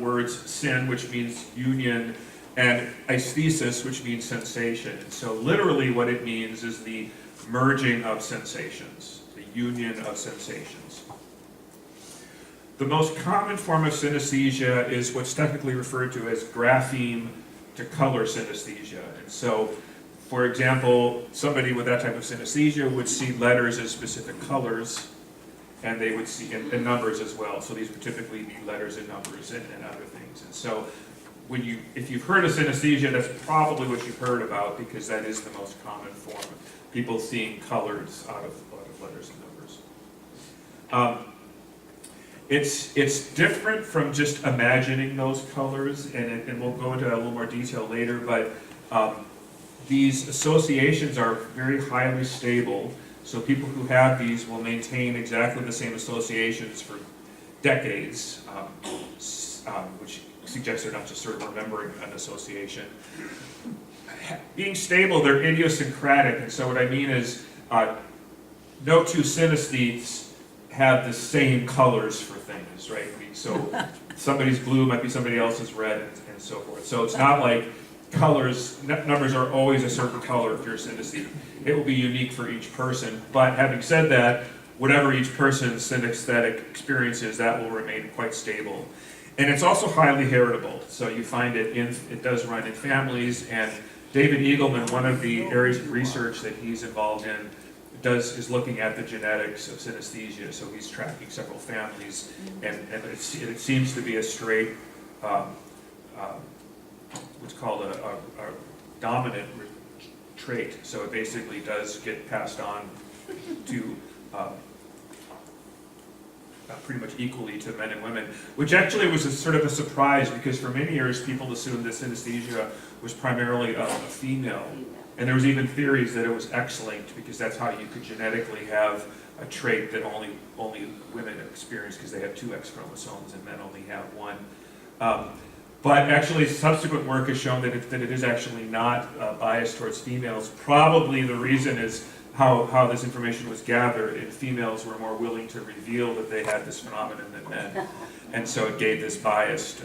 words syn, which means union, and aesthesis, which means sensation. And so literally what it means is the merging of sensations, the union of sensations. The most common form of synesthesia is what's technically referred to as grapheme to color synesthesia. And so, for example, somebody with that type of synesthesia would see letters as specific colors, and they would see and numbers as well. So these would typically be letters and numbers and other things. And so if you've heard of synesthesia, that's probably what you've heard about, because that is the most common form of people seeing colors out of letters and numbers. It's different from just imagining those colors, and we'll go into a little more detail later, but these associations are very highly stable. So people who have these will maintain exactly the same associations for decades, which suggests they're not just sort of remembering an association. Being stable, they're idiosyncratic, and so what I mean is no two synesthetes have the same colors for things, right? So somebody's blue might be somebody else's red, and so forth. So it's not like colors, numbers are always a certain color if you're a synesthete. It will be unique for each person, but having said that, whatever each person's synesthetic experience is, that will remain quite stable. And it's also highly heritable, so you find it does run in families, and David Eagleman, one of the areas of research that he's involved in, is looking at the genetics of synesthesia, so he's tracking several families, and it seems to be a straight, what's called a dominant trait, so it basically does get passed on to pretty much equally to men and women, which actually was sort of a surprise, because for many years people assumed that synesthesia was primarily a female, and there was even theories that it was X-linked, because that's how you could genetically have a trait that only women experience, because they have two X chromosomes and men only have one. But actually, subsequent work has shown that it is actually not biased towards females. Probably the reason is how this information was gathered, and females were more willing to reveal that they had this phenomenon than men. And so it gave this bias.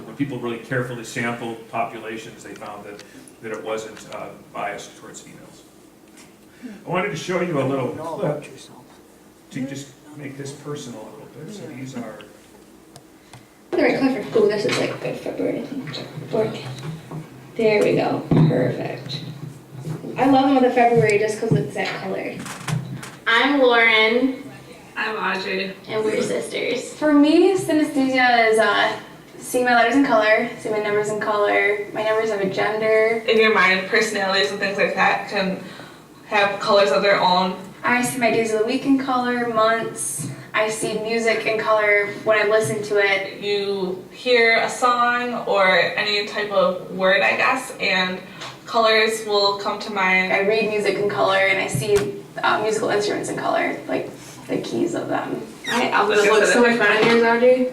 When people really carefully sampled populations, they found that it wasn't biased towards females. I wanted to show you a little clip to just make this personal a little bit. So these are... The right color for, ooh, this is like good February, I think. Work. There we go, perfect. I love them with the February just because it's that color. I'm Lauren. I'm Audrey. And we're sisters. For me, synesthesia is seeing my letters in color, seeing my numbers in color. My numbers have a gender. In your mind, personalities and things like that can have colors of their own. I see my days of the week in color, months. I see music in color when I listen to it. You hear a song or any type of word, I guess, and colors will come to mind. I read music in color and I see musical instruments in color, like the keys of them. My alphabet looks so much better than yours, Audrey.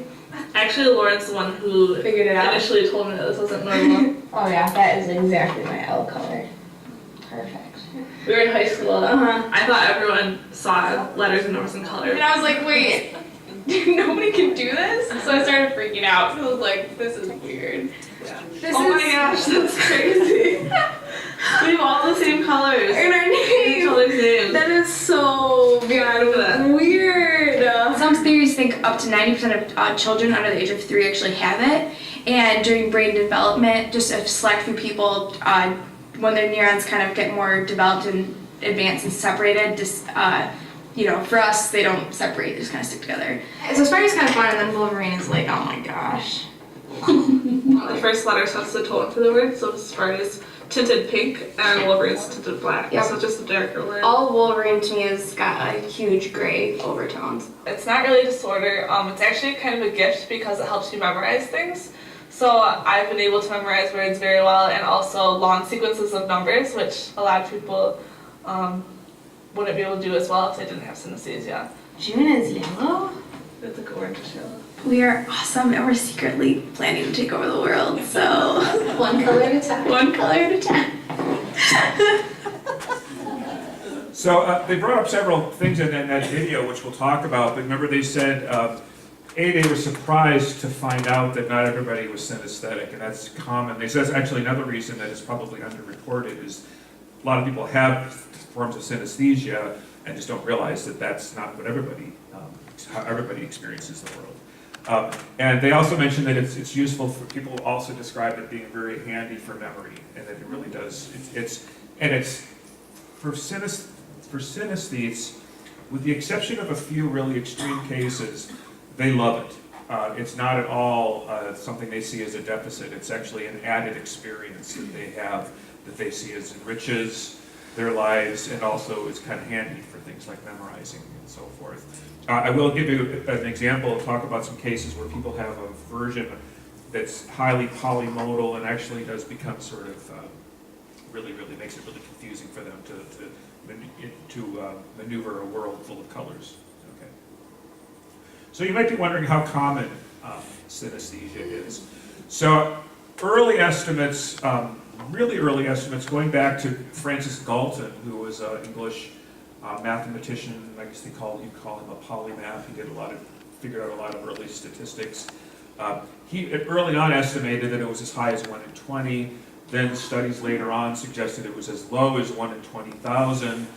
Actually, Lauren's the one who Figured it out. initially told me that this wasn't normal. Oh yeah, that is exactly my L color. Perfect. We were in high school. Uh-huh. I thought everyone saw letters and numbers in color. And I was like, wait, nobody can do this? So I started freaking out. I was like, this is weird. This Oh my is gosh, that's crazy. We have all the same colors. in our Each name. other's names. That is so Look at that. weird. Some theories think up to 90% of children under the age of 3 actually have it. And during brain development, just a select few people, when their neurons kind of get more developed and advanced and separated, just, for us, they don't separate, they just kind of stick together. So Spider's kind of fun, and then Wolverine is like, oh my gosh. The first letter sets the tone for the word, so Sparta's tinted pink and Wolverine's tinted black. Yep. So just a darker word. All Wolverine to me has got a huge gray overtones. It's not really a disorder. It's actually kind of a gift because it helps you memorize things. So I've been able to memorize words very well, and also long sequences of numbers, which a lot of people wouldn't be able to do as well if they didn't have synesthesia. June is yellow? It's like orange yellow. We are awesome, and we're secretly planning to take over the world, so. One color at a time. One color at a time. So they brought up several things in that video, which we'll talk about, but remember they said, they were surprised to find out that not everybody was synesthetic, and that's common. They said actually another reason that is probably underreported is a lot of people have forms of synesthesia and just don't realize that that's not what how everybody experiences the world. And they also mentioned that it's useful for people also describe it being very handy for memory, and that it really does. It's for synesthetes, with the exception of a few really extreme cases, they love it. It's not at all something they see as a deficit. It's actually an added experience that they have that they see as enriches their lives, and also is kind of handy for things like memorizing and so forth. I will give you an example, talk about some cases where people have a version that's highly polymodal and actually does become sort of, really makes it really confusing for them to maneuver a world full of colors. Okay. So you might be wondering how common synesthesia is. So early estimates, really early estimates, going back to Francis Galton, who was an English mathematician. I guess you'd call him a polymath. He figured out a lot of early statistics. He early on estimated that it was as high as 1 in 20. Then studies later on suggested it was as low as 1 in 20,000.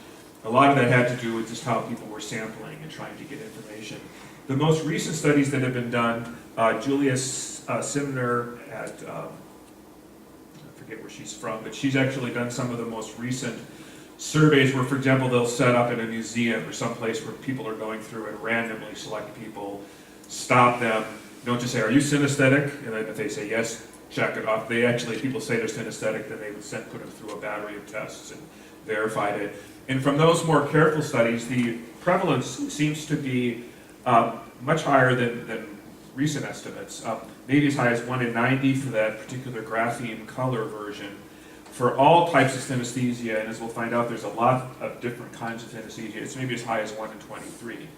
A lot of that had to do with just how people were sampling and trying to get information. The most recent studies that have been done, Julia Simner at, I forget where she's from, but she's actually done some of the most recent surveys where, for example, they'll set up in a museum or someplace where people are going through and randomly select people, stop them, don't just say, are you synesthetic? And then if they say yes, check it off. People say they're synesthetic, then they would put them through a battery of tests and verified it. And from those more careful studies, the prevalence seems to be much higher than recent estimates, maybe as high as 1 in 90 for that particular grapheme color version. For all types of synesthesia, and as we'll find out, there's a lot of different kinds of synesthesia, it's maybe as high as 1 in 23.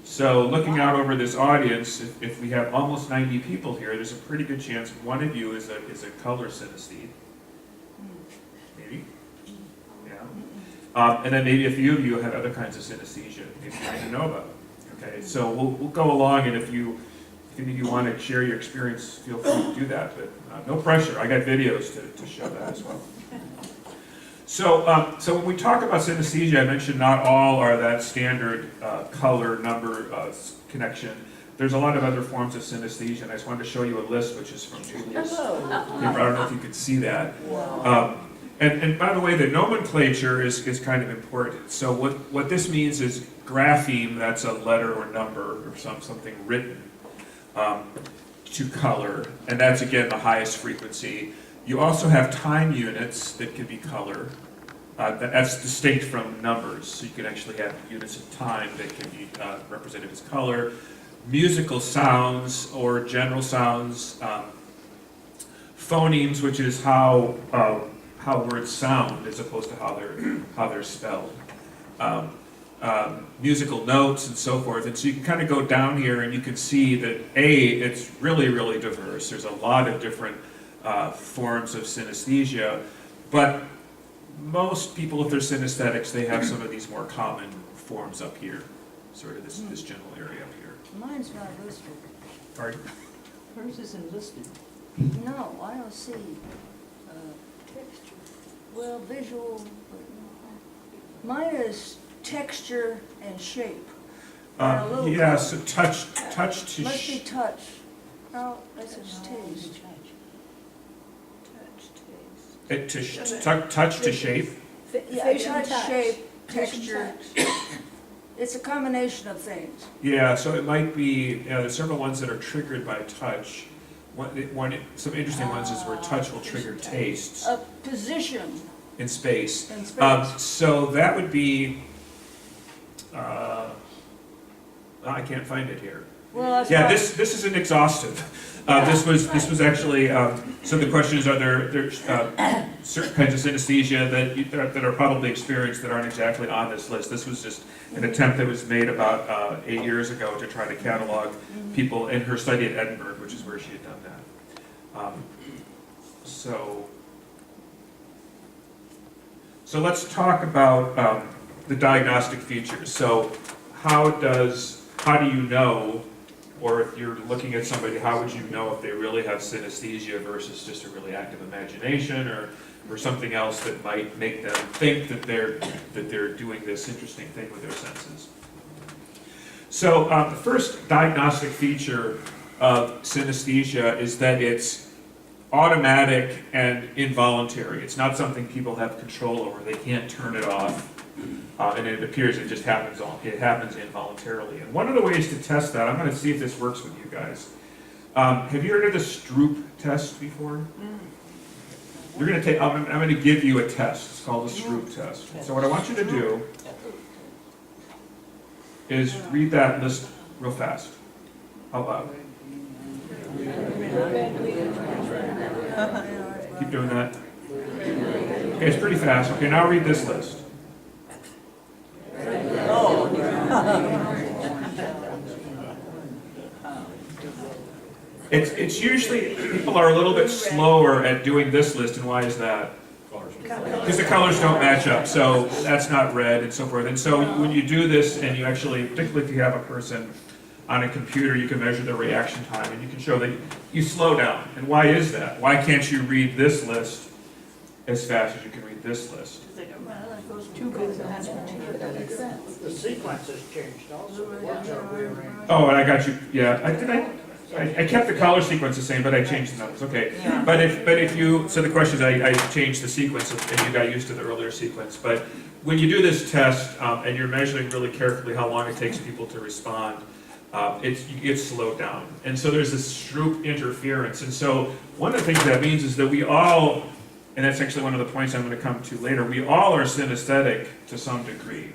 So looking out over this audience, if we have almost 90 people here, there's a pretty good chance one of you is a color synesthete. Maybe. Yeah. And then maybe a few of you have other kinds of synesthesia, maybe you didn't know about. Okay, so we'll go along, and if any of you want to share your experience, feel free to do that, but no pressure. I got videos to show that as well. So when we talk about synesthesia, I mentioned not all are that standard color number connection. There's a lot of other forms of synesthesia, and I just wanted to show you a list, which is from Julia's paper. I don't know if you could see that. And by the way, the nomenclature is kind of important. So what this means is grapheme, that's a letter or number or something written, to color, and that's again the highest frequency. You also have time units that can be color, That's distinct from numbers, so you can actually have units of time that can be represented as color. Musical sounds or general sounds, phonemes, which is how words sound as opposed to how they're spelled. Musical notes and so forth. And so you can kind of go down here and you can see that it's really, really diverse. There's a lot of different forms of synesthesia, but most people, if they're synesthetics, they have some of these more common forms up here, sort of this general area up here. Mine's not listed. Pardon? Hers isn't listed. No, I don't see, texture. Well, visual, mine is texture and shape. And a little Yeah, color. so touch to Must be touch. No, that's just taste. touch to shape. Yeah, touch, shape, texture. It's a combination of things. Yeah, so it might be, there's several ones that are triggered by touch. Some interesting ones is where touch will trigger tastes A position in space. in space. So that would be, I can't find it here. Well, that's Yeah, why- this isn't exhaustive. This was actually, so the question is, are there certain kinds of synesthesia that are probably experienced that aren't exactly on this list? This was just an attempt that was made about 8 years ago to try to catalog people in her study at Edinburgh, which is where she had done that. So let's talk about the diagnostic features. So how do you know, or if you're looking at somebody, how would you know if they really have synesthesia versus just a really active imagination or something else that might make them think that they're doing this interesting thing with their senses? So the first diagnostic feature of synesthesia is that it's automatic and involuntary. It's not something people have control over. They can't turn it off. And it appears it just happens involuntarily. And one of the ways to test that, I'm going to see if this works with you guys. Have you heard of the Stroop test before? You're going to take. I'm going to give you a test. It's called the Stroop test. So what I want you to do is read that list real fast, out loud. Keep doing that. Okay, it's pretty fast. Okay, now read this list. It's usually, people are a little bit slower at doing this list, and why is that? Because the colors don't match up, so that's not red and so forth. And so when you do this, and you actually, particularly if you have a person on a computer, you can measure their reaction time, and you can show that you slow down. And why is that? Why can't you read this list as fast as you can read this list? The sequence has changed also, the words are rearranged. Oh, and I got you, yeah, I kept the color sequence the same, but I changed the numbers, okay. Yeah. But if you, so the question is, I changed the sequence, and you got used to the earlier sequence, but when you do this test, and you're measuring really carefully how long it takes people to respond, you get slowed down. And so there's this Stroop interference, and so one of the things that means is that we all, and that's actually one of the points I'm going to come to later, we all are synesthetic to some degree.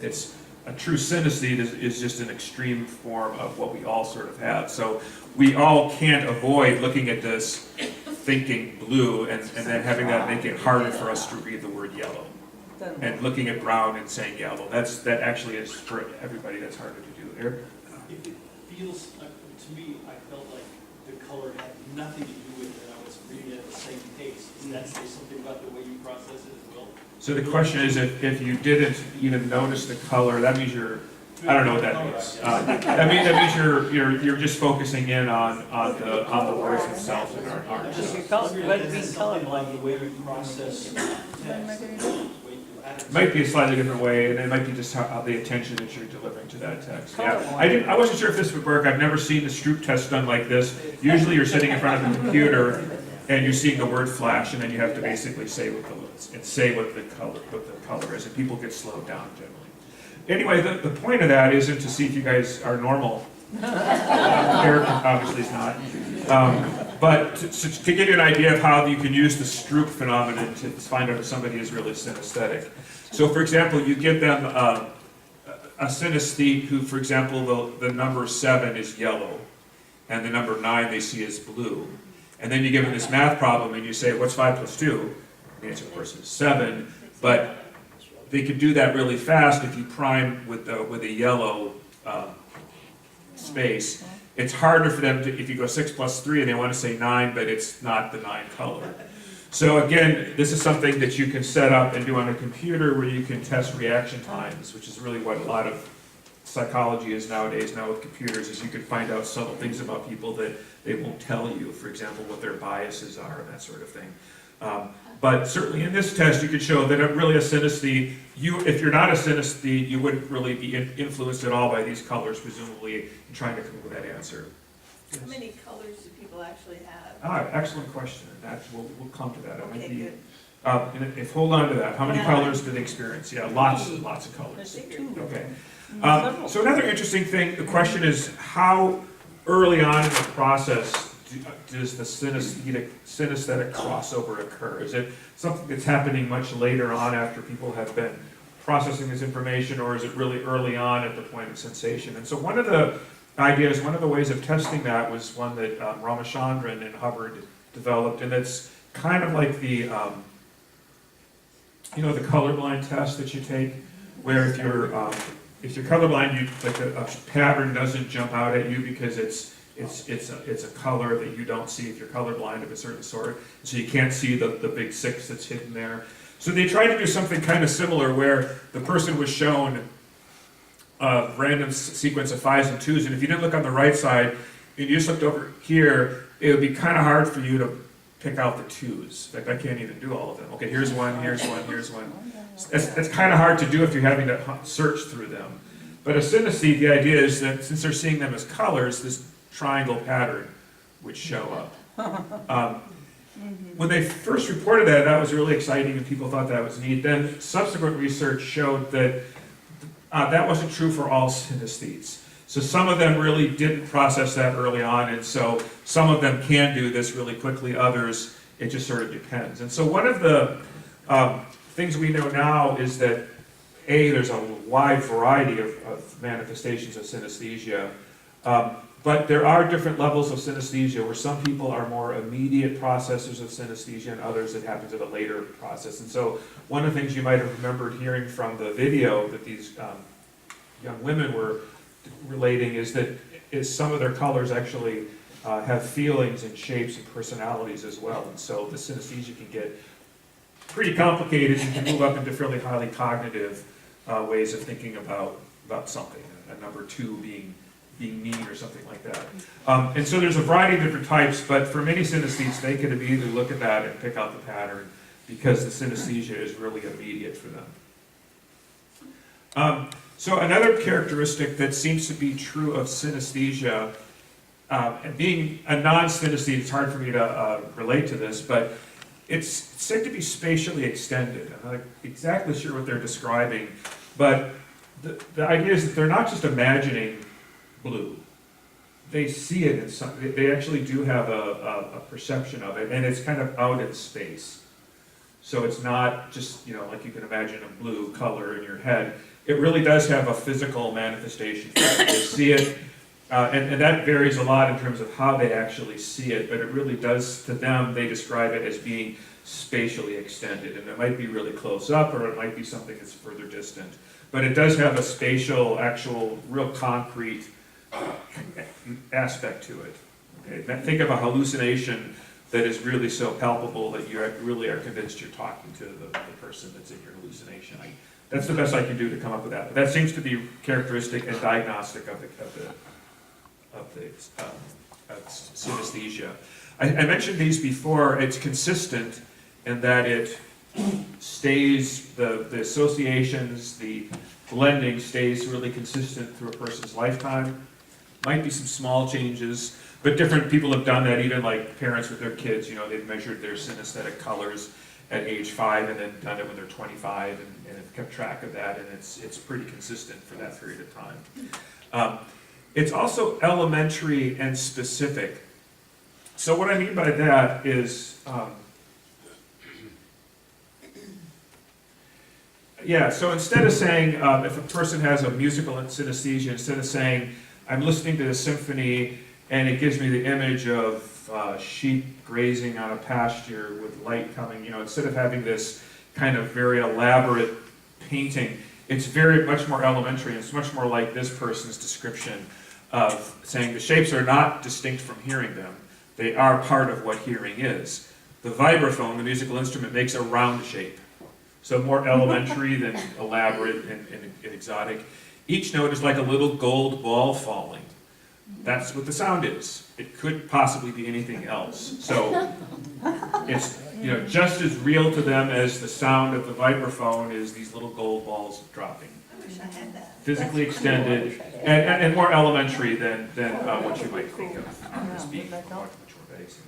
It's a true synesthete is just an extreme form of what we all sort of have. So we all can't avoid looking at this, thinking blue, and then having that make it harder for us to read the word yellow. And looking at brown and saying yellow. That actually is, for everybody, that's harder to do. Eric? It feels, to me, I felt like the color had nothing to do with it. I was reading it at the same pace. Does that say something about the way you process it as well? So the question is, if you didn't even notice the color, that means you're, I don't know what that means. That means you're just focusing in on the words themselves and aren't. Just your color, red, green, colorblind. The way you process text. It might be a slightly different way, and it might be just how the attention that you're delivering to that text. Yeah, I wasn't sure if this would work. I've never seen the Stroop test done like this. Usually you're sitting in front of a computer and you're seeing a word flash, and then you have to basically say what the color is, and people get slowed down generally. Anyway, the point of that isn't to see if you guys are normal. Eric obviously is not. But to give you an idea of how you can use the Stroop phenomenon to find out if somebody is really synesthetic. So for example, you give them a synesthete who, for example, the number 7 is yellow, and the number 9 they see as blue. And then you give them this math problem and you say, what's 5 plus 2? The answer, of course, is 7. But they could do that really fast if you prime with a yellow space. It's harder for them to, if you go 6 plus 3 and they want to say 9, but it's not the 9 color. So again, this is something that you can set up and do on a computer where you can test reaction times, which is really what a lot of psychology is nowadays, now with computers, is you can find out subtle things about people that they won't tell you, for example, what their biases are and that sort of thing. But certainly in this test, you could show that really a synesthete, if you're not a synesthete, you wouldn't really be influenced at all by these colors, presumably, in trying to come up with that answer. How many colors do people actually have? Excellent question. We'll come to that. It might Okay, be, good. hold on to that. How many Yeah. colors do they experience? Yeah, lots and lots of colors. Let's say 2. Okay. So another interesting thing, the question is how early on in the process does the synesthetic crossover occur? Is it something that's happening much later on after people have been processing this information, or is it really early on at the point of sensation? And so one of the ideas, one of the ways of testing that was one that Ramachandran and Hubbard developed, and it's kind of like the, the colorblind test that you take, where if you're colorblind, a pattern doesn't jump out at you because it's a color that you don't see if you're colorblind of a certain sort, so you can't see the big 6 that's hidden there. So they tried to do something kind of similar where the person was shown a random sequence of 5s and 2s, and if you didn't look on the right side, and you just looked over here, it would be kind of hard for you to pick out the 2s. In fact, I can't even do all of them. Okay, here's one, here's one, here's one. That's kind of hard to do if you're having to search through them. But a synesthete, the idea is that since they're seeing them as colors, this triangle pattern would show up. When they first reported that was really exciting and people thought that was neat. Then subsequent research showed that that wasn't true for all synesthetes. So some of them really didn't process that early on, and so some of them can do this really quickly, others, it just sort of depends. And so one of the things we know now is that there's a wide variety of manifestations of synesthesia, but there are different levels of synesthesia where some people are more immediate processors of synesthesia and others that happens at a later process. And so one of the things you might have remembered hearing from the video that these young women were relating is that some of their colors actually have feelings and shapes and personalities as well. And so the synesthesia can get pretty complicated and can move up into fairly highly cognitive ways of thinking about something, a number 2 being mean or something like that. And so there's a variety of different types, but for many synesthetes, they can immediately look at that and pick out the pattern because the synesthesia is really immediate for them. So another characteristic that seems to be true of synesthesia, and being a non-synesthete, it's hard for me to relate to this, but it's said to be spatially extended. I'm not exactly sure what they're describing, but the idea is that they're not just imagining blue. They see it in some, they actually do have a perception of it, and it's kind of out in space. So it's not just, like you can imagine a blue color in your head. It really does have a physical manifestation. They see it, and that varies a lot in terms of how they actually see it, but it really does, to them, they describe it as being spatially extended, and it might be really close up, or it might be something that's further distant. But it does have a spatial, actual, real concrete aspect to it. Okay? Think of a hallucination that is really so palpable that you really are convinced you're talking to the person that's in your hallucination. That's the best I can do to come up with that. But that seems to be characteristic and diagnostic of synesthesia. I mentioned these before. It's consistent in that it stays, the associations, the blending stays really consistent through a person's lifetime. Might be some small changes, but different people have done that, even like parents with their kids, they've measured their synesthetic colors at age 5 and then done it when they're 25 and have kept track of that, and it's pretty consistent for that period of time. It's also elementary and specific. So what I mean by that is, yeah, so instead of saying, if a person has a musical synesthesia, instead of saying, I'm listening to the symphony and it gives me the image of sheep grazing on a pasture with light coming, instead of having this kind of very elaborate painting, it's very much more elementary. It's much more like this person's description of saying the shapes are not distinct from hearing them. They are part of what hearing is. The vibraphone, the musical instrument, makes a round shape. So more elementary than elaborate and exotic. Each note is like a little gold ball falling. That's what the sound is. It could possibly be anything else. So it's just as real to them as the sound of the vibraphone is these little gold balls dropping. I wish I had that. Physically extended and more elementary than what you might think of as being much more basic.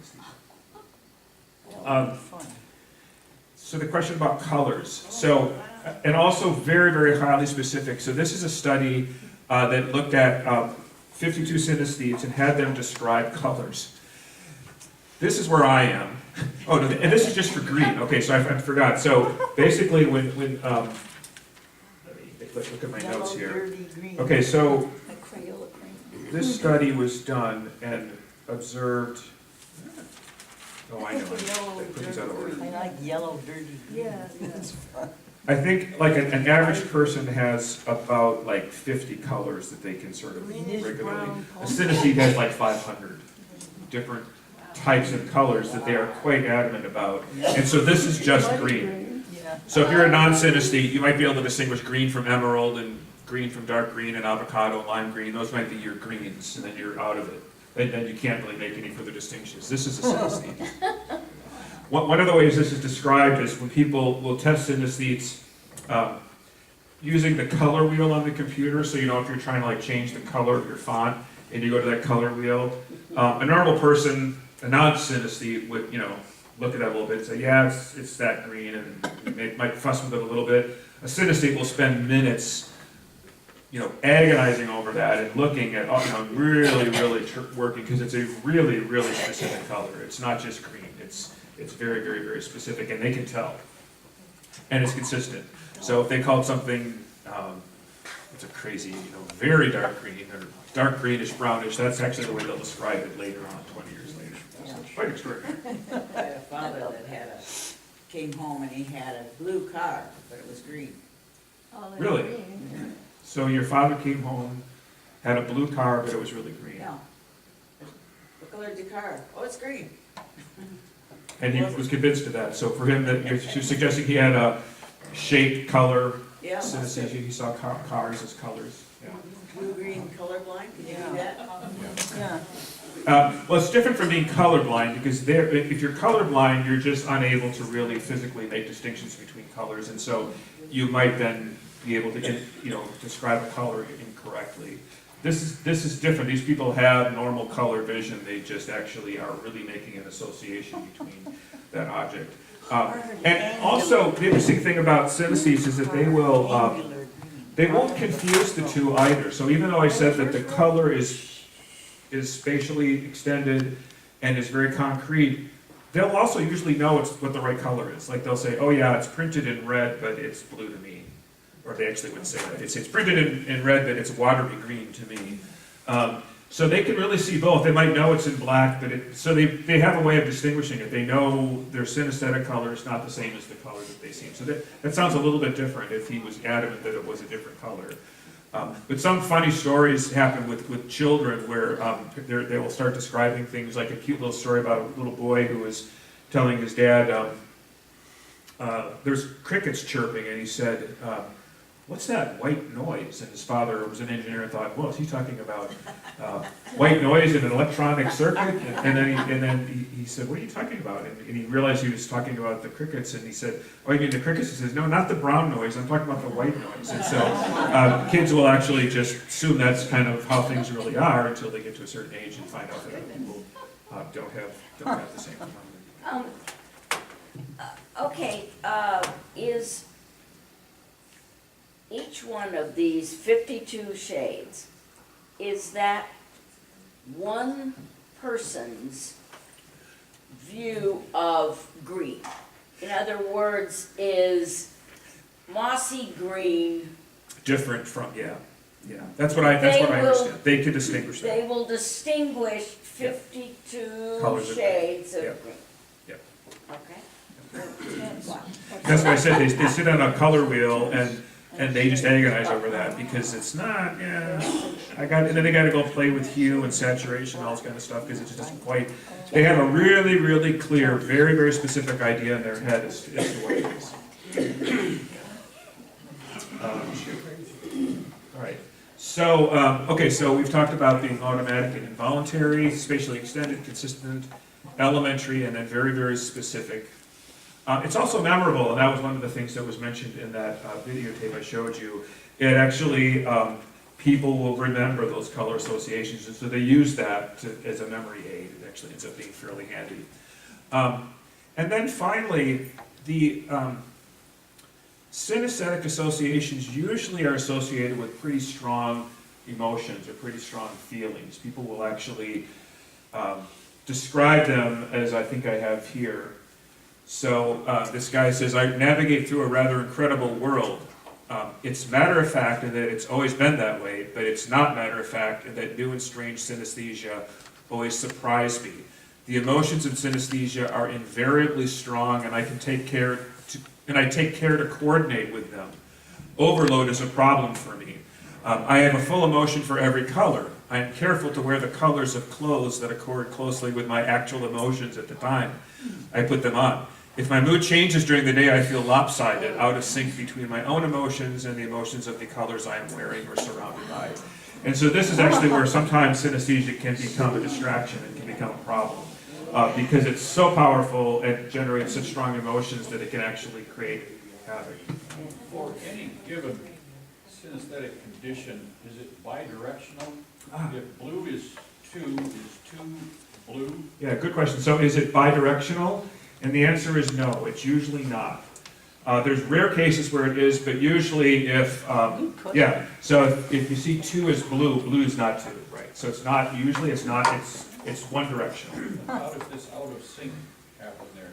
So the question about colors. So, and also very, very highly specific. So this is a study that looked at 52 synesthetes and had them describe colors. This is where I am. Oh, no, and this is just for green. Okay, so I forgot. So basically when let me look at my notes here. Okay, so this study was done and observed. Oh, I know. I put these out of order. I like yellow, dirty green. Yeah, yeah. I think like an average person has about like 50 colors that they can sort of regularly. A synesthete has like 500 different types of colors that they are quite adamant about. And so this is just green. So if you're a non-synesthete, you might be able to distinguish green from emerald and green from dark green and avocado and lime green. Those might be your greens, and then you're out of it. And then you can't really make any further distinctions. This is a synesthete. One of the ways this is described is when people will test synesthetes using the color wheel on the computer. So if you're trying to like change the color of your font and you go to that color wheel, a normal person, a non-synesthete would look at that a little bit and say, yeah, it's that green, and they might fuss with it a little bit. A synesthete will spend minutes agonizing over that and looking at, really, really working, because it's a really, really specific color. It's not just green. It's very, very, very specific, and they can tell. And it's consistent. So if they called something, it's a crazy, very dark green, or dark greenish, brownish, that's actually the way they'll describe it later on, 20 years later. So it's quite extraordinary. I had a father that came home and he had a blue car, but it was green. Really? So your father came home, had a blue car, but it was really green. Yeah. What color is your car? Oh, it's green. And he was convinced of that. So for him, that you're suggesting he had a shape, color, Yeah. synesthesia. He saw cars as colors. Yeah. Blue-green colorblind, can you do that? Yeah. Well, it's different from being colorblind, because if you're colorblind, you're just unable to really physically make distinctions between colors, and so you might then be able to describe a color incorrectly. This is different. These people have normal color vision. They just actually are really making an association between that object. And also, the interesting thing about synesthetes is that they won't confuse the two either. So even though I said that the color is spatially extended and is very concrete, they'll also usually know what the right color is. Like they'll say, oh yeah, it's printed in red, but it's blue to me. Or they actually would say that. It's printed in red, but it's watery green to me. So they can really see both. They might know it's in black, but so they have a way of distinguishing it. They know their synesthetic color is not the same as the color that they see. So that sounds a little bit different if he was adamant that it was a different color. But some funny stories happen with children where they will start describing things, like a cute little story about a little boy who was telling his dad, there's crickets chirping, and he said, what's that white noise? And his father was an engineer and thought, well, is he talking about white noise in an electronic circuit? And then he said, what are you talking about? And he realized he was talking about the crickets, and he said, oh, you mean the crickets? He says, no, not the brown noise, I'm talking about the white noise. And so kids will actually just assume that's kind of how things really are until they get to a certain age and find out that other people don't have the same phenomenon. Okay, is each one of these 52 shades, is that one person's view of green? In other words, is mossy green, Different from, yeah. That's what I They will- understand. They could distinguish that. they will distinguish 52 Colors of shades of Yeah. green? Yep. Okay. That's why I said they sit on a color wheel and they just agonize over that because it's not, and then they gotta go play with hue and saturation and all this kind of stuff because it just doesn't quite, they have a really, really clear, very, very specific idea in their head as to what it is. All right. So, okay, so we've talked about being automatic and involuntary, spatially extended, consistent, elementary, and then very, very specific. It's also memorable, and that was one of the things that was mentioned in that videotape I showed you. It actually, people will remember those color associations, and so they use that as a memory aid. It actually ends up being fairly handy. And then finally, the synesthetic associations usually are associated with pretty strong emotions or pretty strong feelings. People will actually describe them as I think I have here. So this guy says, I navigate through a rather incredible world. It's matter of fact in that it's always been that way, but it's not matter of fact in that new and strange synesthesia always surprise me. The emotions in synesthesia are invariably strong, and I take care to coordinate with them. Overload is a problem for me. I have a full emotion for every color. I am careful to wear the colors of clothes that accord closely with my actual emotions at the time I put them on. If my mood changes during the day, I feel lopsided, out of sync between my own emotions and the emotions of the colors I am wearing or surrounded by. And so this is actually where sometimes synesthesia can become a distraction and can become a problem. Because it's so powerful and generates such strong emotions that it can actually create havoc. For any given synesthetic condition, is it bidirectional? If blue is two blue? Yeah, good question. So is it bidirectional? And the answer is no, it's usually not. There's rare cases where it is, but usually if, so if you see 2 as blue, blue is not 2, right? So it's not, usually it's not, it's one directional. How does this out of sync happen there?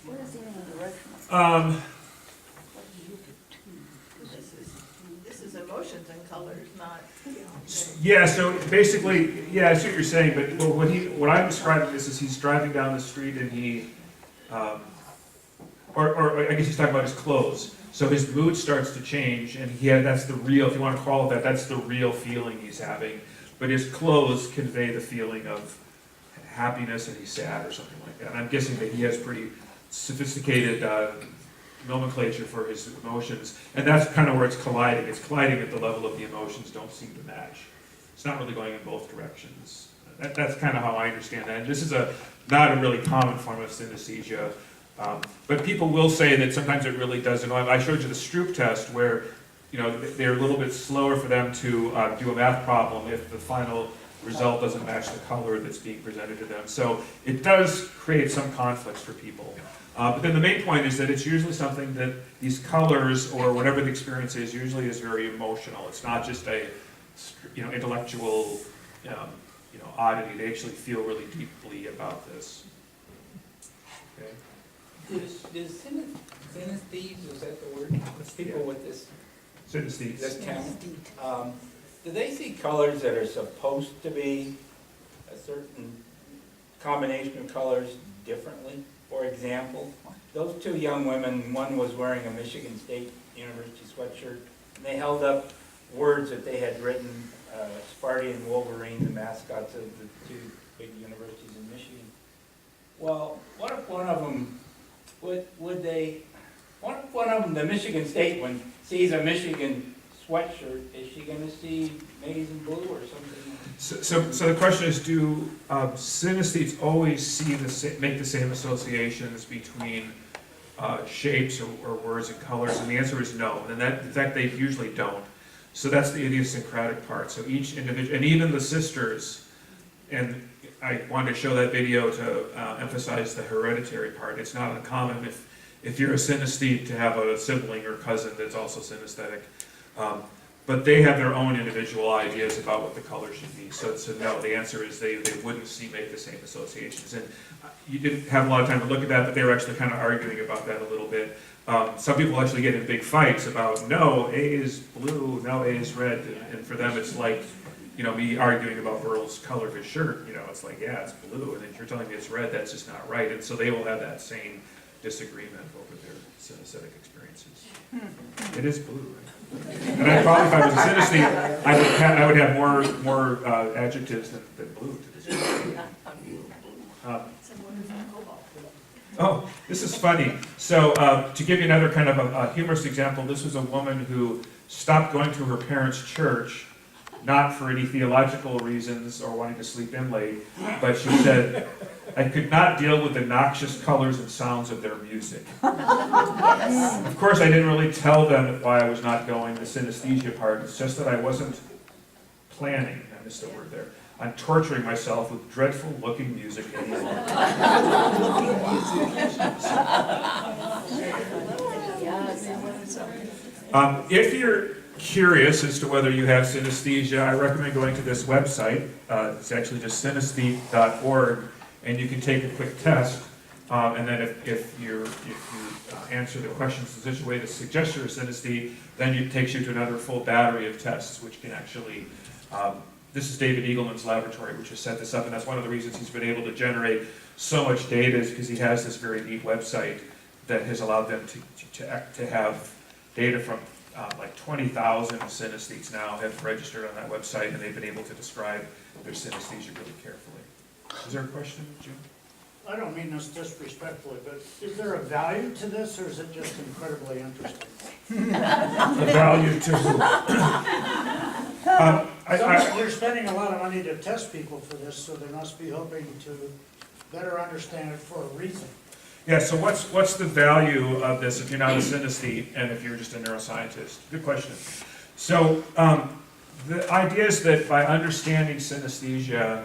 What is unidirectional? This is emotions and colors, not. Yeah, so basically, yeah, I see what you're saying, but what I'm describing this is he's driving down the street and he, or I guess he's talking about his clothes. So his mood starts to change, and that's the real, if you want to call it that, that's the real feeling he's having. But his clothes convey the feeling of happiness and he's sad or something like that. And I'm guessing that he has pretty sophisticated nomenclature for his emotions, and that's kind of where it's colliding. It's colliding at the level of the emotions don't seem to match. It's not really going in both directions. That's kind of how I understand that. And this is not a really common form of synesthesia, but people will say that sometimes it really does. And I showed you the Stroop test where, they're a little bit slower for them to do a math problem if the final result doesn't match the color that's being presented to them. So it does create some conflicts for people. But then the main point is that it's usually something that these colors or whatever the experience is usually is very emotional. It's not just a intellectual oddity. They actually feel really deeply about this. Okay. Does synesthetes, is that the word? People with this talent, do they see colors that are supposed to be a certain combination of colors differently? For example, those 2 young women, one was wearing a Michigan State University sweatshirt, and they held up words that they had written, Sparty and Wolverine, the mascots of the 2 big universities in Michigan. Well, what if one of them, what if one of them, the Michigan State one, sees a Michigan sweatshirt, is she going to see maize and blue or something? So the question is, do synesthetes always make the same associations between shapes or words and colors? And the answer is no. And in fact, they usually don't. So that's the idiosyncratic part. So each individual, and even the sisters, and I wanted to show that video to emphasize the hereditary part. It's not uncommon if you're a synesthete to have a sibling or cousin that's also synesthetic. but they have their own individual ideas about what the color should be. So no, the answer is they wouldn't make the same associations. And you didn't have a lot of time to look at that, but they were actually kind of arguing about that a little bit. Some people actually get in big fights about, no, A is blue, no, A is red, and for them it's like, you know, me arguing about Burl's color of his shirt, you know, it's like, yeah, it's blue, and if you're telling me it's red, that's just not right. And so they will have that same disagreement over their synesthetic experiences. It is blue, right? And I probably, if I was a synesthete, I would have more adjectives than blue to describe. Oh, this is funny. So to give you another kind of a humorous example, this was a woman who stopped going to her parents' church, not for any theological reasons or wanting to sleep in late, but she said, I could not deal with the noxious colors and sounds of their music. Of course, I didn't really tell them why I was not going, the synesthesia part. It's just that I wasn't planning, I missed a word there, on torturing myself with dreadful looking music any longer. If you're curious as to whether you have synesthesia, I recommend going to this website. It's actually just synesthete.org, and you can take a quick test. And then if you answer the questions in such a way to suggest you're a synesthete, then it takes you to another full battery of tests, which can actually. This is David Eagleman's laboratory, which has set this up, and that's one of the reasons he's been able to generate so much data, is because he has this very neat website that has allowed them to have data from like 20,000 synesthetes now have registered on that website, and they've been able to describe their synesthesia really carefully. Is there a question, Jim? I don't mean this disrespectfully, but is there a value to this, or is it just incredibly interesting? A value to who? You're spending a lot of money to test people for this, so they must be hoping to better understand it for a reason. Yeah, so what's the value of this if you're not a synesthete and if you're just a neuroscientist? Good question. So the idea is that by understanding synesthesia,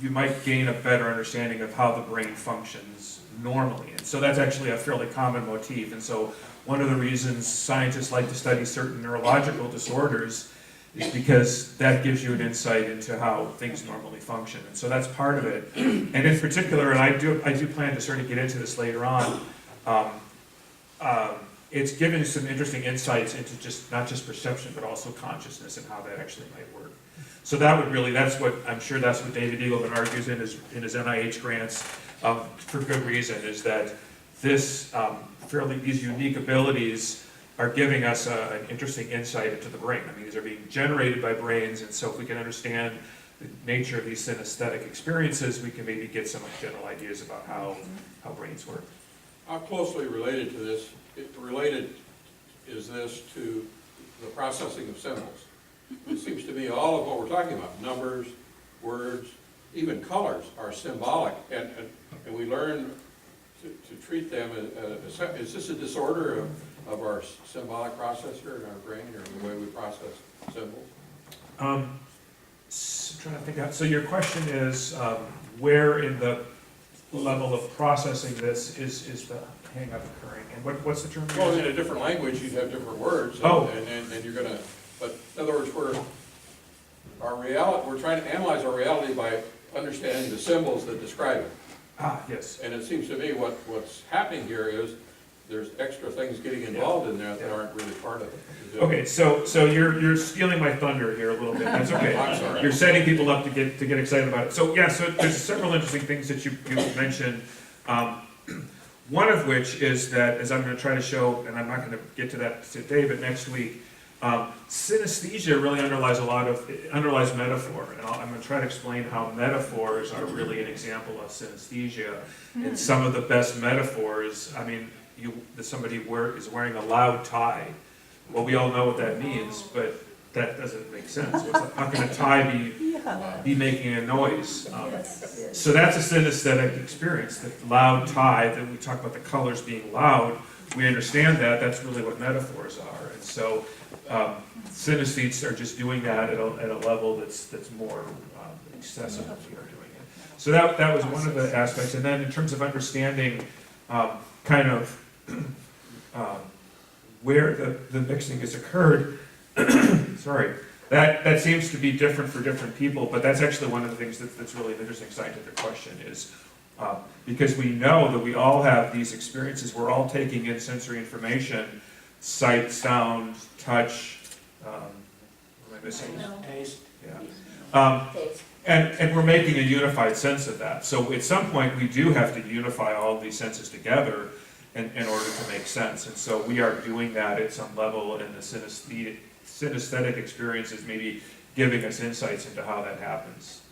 you might gain a better understanding of how the brain functions normally. And so that's actually a fairly common motif. And so one of the reasons scientists like to study certain neurological disorders is because that gives you an insight into how things normally function. And so that's part of it. And in particular, and I do plan to sort of get into this later on, it's given some interesting insights into not just perception, but also consciousness and how that actually might work. So that's what David Eagleman argues in his NIH grants, for good reason, is that these unique abilities are giving us an interesting insight into the brain. I mean, these are being generated by brains, and so if we can understand the nature of these synesthetic experiences, we can maybe get some general ideas about how brains work. How closely related is this to the processing of symbols? It seems to me all of what we're talking about, numbers, words, even colors, are symbolic, and we learn to treat them as, is this a disorder of our symbolic processor in our brain, or the way we process symbols? Trying to think out. So your question is, where in the level of processing this is the hang-up occurring, and what's the term? Well, in a different language, you'd have different words, and you're gonna, but in other words, we're trying to analyze our reality by understanding the symbols that describe it. Yes. And it seems to me what's happening here is there's extra things getting involved in there that aren't really part of it. Okay, so you're stealing my thunder here a little bit. That's okay. I'm sorry. You're setting people up to get excited about it. So yeah, so there's several interesting things that you mentioned. One of which is that, as I'm going to try to show, and I'm not going to get to that today, but next week, synesthesia really underlies metaphor, and I'm going to try to explain how metaphors are really an example of synesthesia. And some of the best metaphors, I mean, somebody is wearing a loud tie. Well, we all know what that means, but that doesn't make sense. How can a tie be making a noise? So that's a synesthetic experience, the loud tie, that we talk about the colors being loud. We understand that. That's really what metaphors are. And so synesthetes are just doing that at a level that's more accessible to doing it. So that was one of the aspects. And then in terms of understanding kind of where the mixing has occurred, sorry, that seems to be different for different people, but that's actually one of the things that's really an interesting scientific question is, because we know that we all have these experiences, we're all taking in sensory information, sight, sound, touch, what am I missing? Taste. Yeah. And we're making a unified sense of that. So at some point, we do have to unify all of these senses together in order to make sense. And so we are doing that at some level, and the synesthetic experience is maybe giving us insights into how that happens.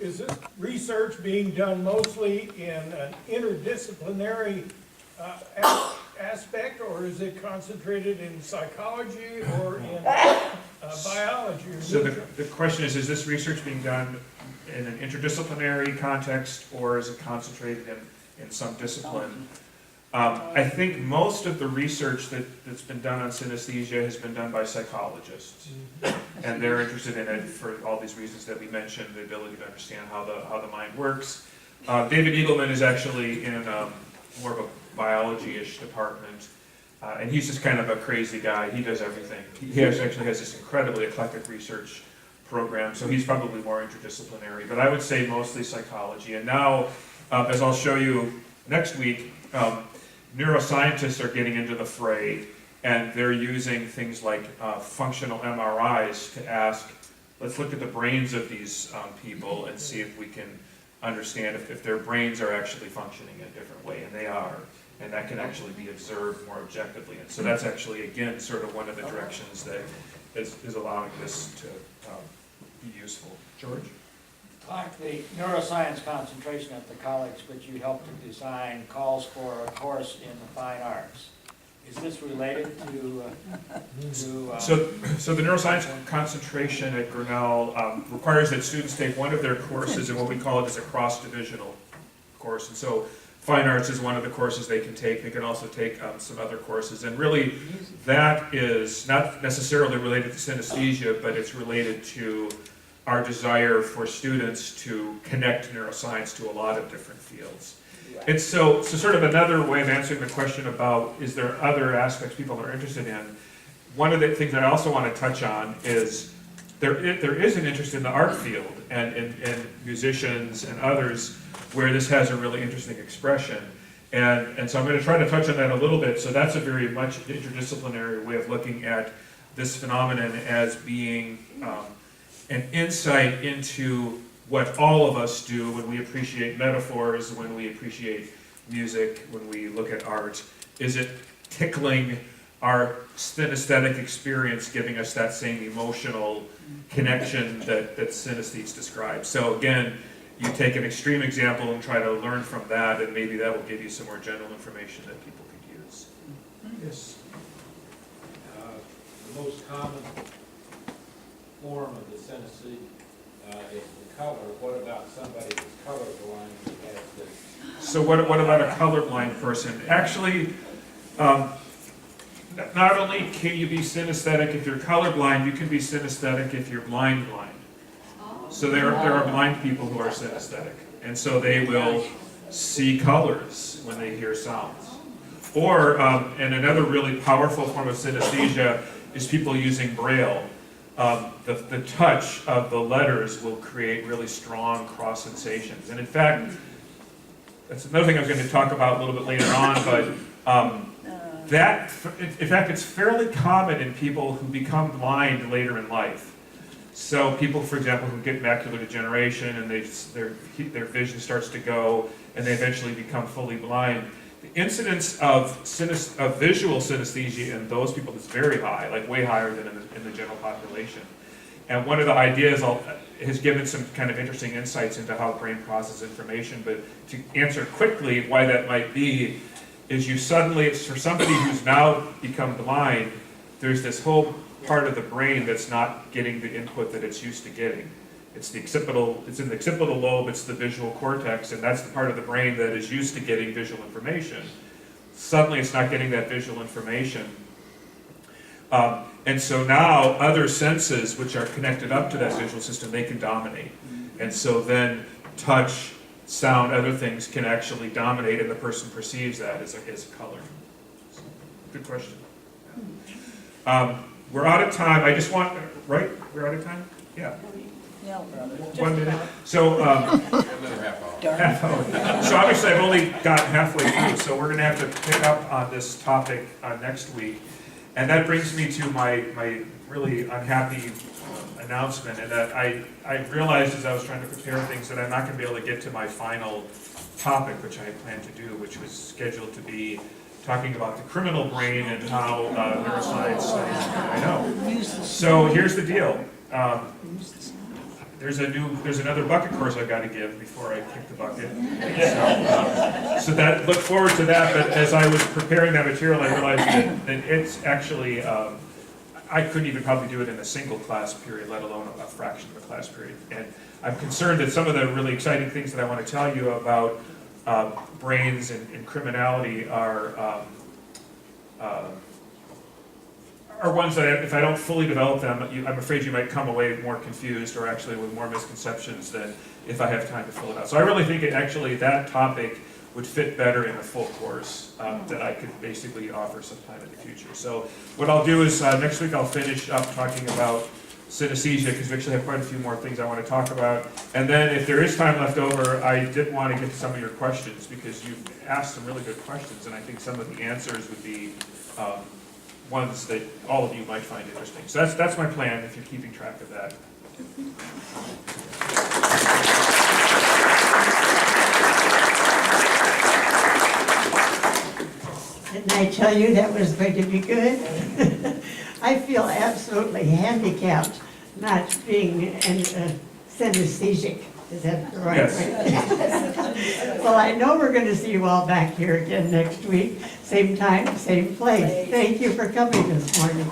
Is this research being done mostly in an interdisciplinary aspect, or is it concentrated in psychology or in biology? So the question is this research being done in an interdisciplinary context, or is it concentrated in some discipline? I think most of the research that's been done on synesthesia has been done by psychologists. And they're interested in it for all these reasons that we mentioned, the ability to understand how the mind works. David Eagleman is actually in more of a biology-ish department. And he's just kind of a crazy guy. He does everything. He actually has this incredibly eclectic research program, so he's probably more interdisciplinary. But I would say mostly psychology. And now, as I'll show you next week, neuroscientists are getting into the fray, and they're using things like functional MRIs to ask, let's look at the brains of these people and see if we can understand if their brains are actually functioning in a different way, and they are. And that can actually be observed more objectively. And so that's actually, again, sort of one of the directions that is allowing this to be useful. George? Like the neuroscience concentration at the college, which you helped to design, calls for a course in the fine arts. Is this related to So the neuroscience concentration at Grinnell requires that students take one of their courses, and what we call it is a cross-divisional course. And so fine arts is one of the courses they can take. They can also take some other courses. And really, that is not necessarily related to synesthesia, but it's related to our desire for students to connect neuroscience to a lot of different fields. And so sort of another way of answering the question about is there other aspects people are interested in, one of the things that I also want to touch on is there is an interest in the art field and in musicians and others where this has a really interesting expression. And so I'm going to try to touch on that a little bit. So that's a very much interdisciplinary way of looking at this phenomenon as being an insight into what all of us do when we appreciate metaphors, when we appreciate music, when we look at art. Is it tickling our synesthetic experience, giving us that same emotional connection that synesthetes describe? So again, you take an extreme example and try to learn from that, and maybe that will give you some more general information that people could use. Yes? The most common form of the synesthesia is the color. What about somebody that's colorblind who has this? So what about a colorblind person? Actually, not only can you be synesthetic if you're colorblind, you can be synesthetic if you're blind. So there are blind people who are synesthetic, and so they will see colors when they hear sounds. Or, and another really powerful form of synesthesia is people using Braille. The touch of the letters will create really strong cross sensations. And in fact, that's another thing I was going to talk about a little bit later on, but in fact, it's fairly common in people who become blind later in life. So people, for example, who get macular degeneration and their vision starts to go and they eventually become fully blind, the incidence of visual synesthesia in those people is very high, like way higher than in the general population. And one of the ideas has given some kind of interesting insights into how the brain processes information, but to answer quickly why that might be, is you suddenly, for somebody who's now become blind, there's this whole part of the brain that's not getting the input that it's used to getting. It's in the occipital lobe, it's the visual cortex, and that's the part of the brain that is used to getting visual information. Suddenly it's not getting that visual information. And so now other senses which are connected up to that visual system, they can dominate. And so then touch, sound, other things can actually dominate, and the person perceives that as a color. Good question. we're out of time. I just want, right, we're out of time? Yeah. No. 1 minute. So, Another half hour. So obviously I've only gotten halfway through, so we're gonna have to pick up on this topic next week. And that brings me to my really unhappy announcement, and that I realized as I was trying to prepare things that I'm not gonna be able to get to my final topic, which I had planned to do, which was scheduled to be talking about the criminal brain and how neuroscience studies it. I know. So here's the deal. There's another bucket course I've got to give before I kick the bucket. So that, look forward to that, but as I was preparing that material, I realized that it's actually, I couldn't even probably do it in a single class period, let alone a fraction of a class period. And I'm concerned that some of the really exciting things that I want to tell you about brains and criminality are ones that if I don't fully develop them, I'm afraid you might come away more confused or actually with more misconceptions than if I have time to fill it out. So I really think that topic would fit better in a full course that I could basically offer sometime in the future. So what I'll do is next week I'll finish up talking about synesthesia, because we actually have quite a few more things I want to talk about. And then if there is time left over, I did want to get to some of your questions, because you've asked some really good questions, and I think some of the answers would be ones that all of you might find interesting. So that's my plan, if you're keeping track of that. Didn't I tell you that was going to be good? I feel absolutely handicapped not being synesthetic. Is that the right way? Well, I know we're going to see you all back here again next week, same time, same place. Thank you for coming this morning.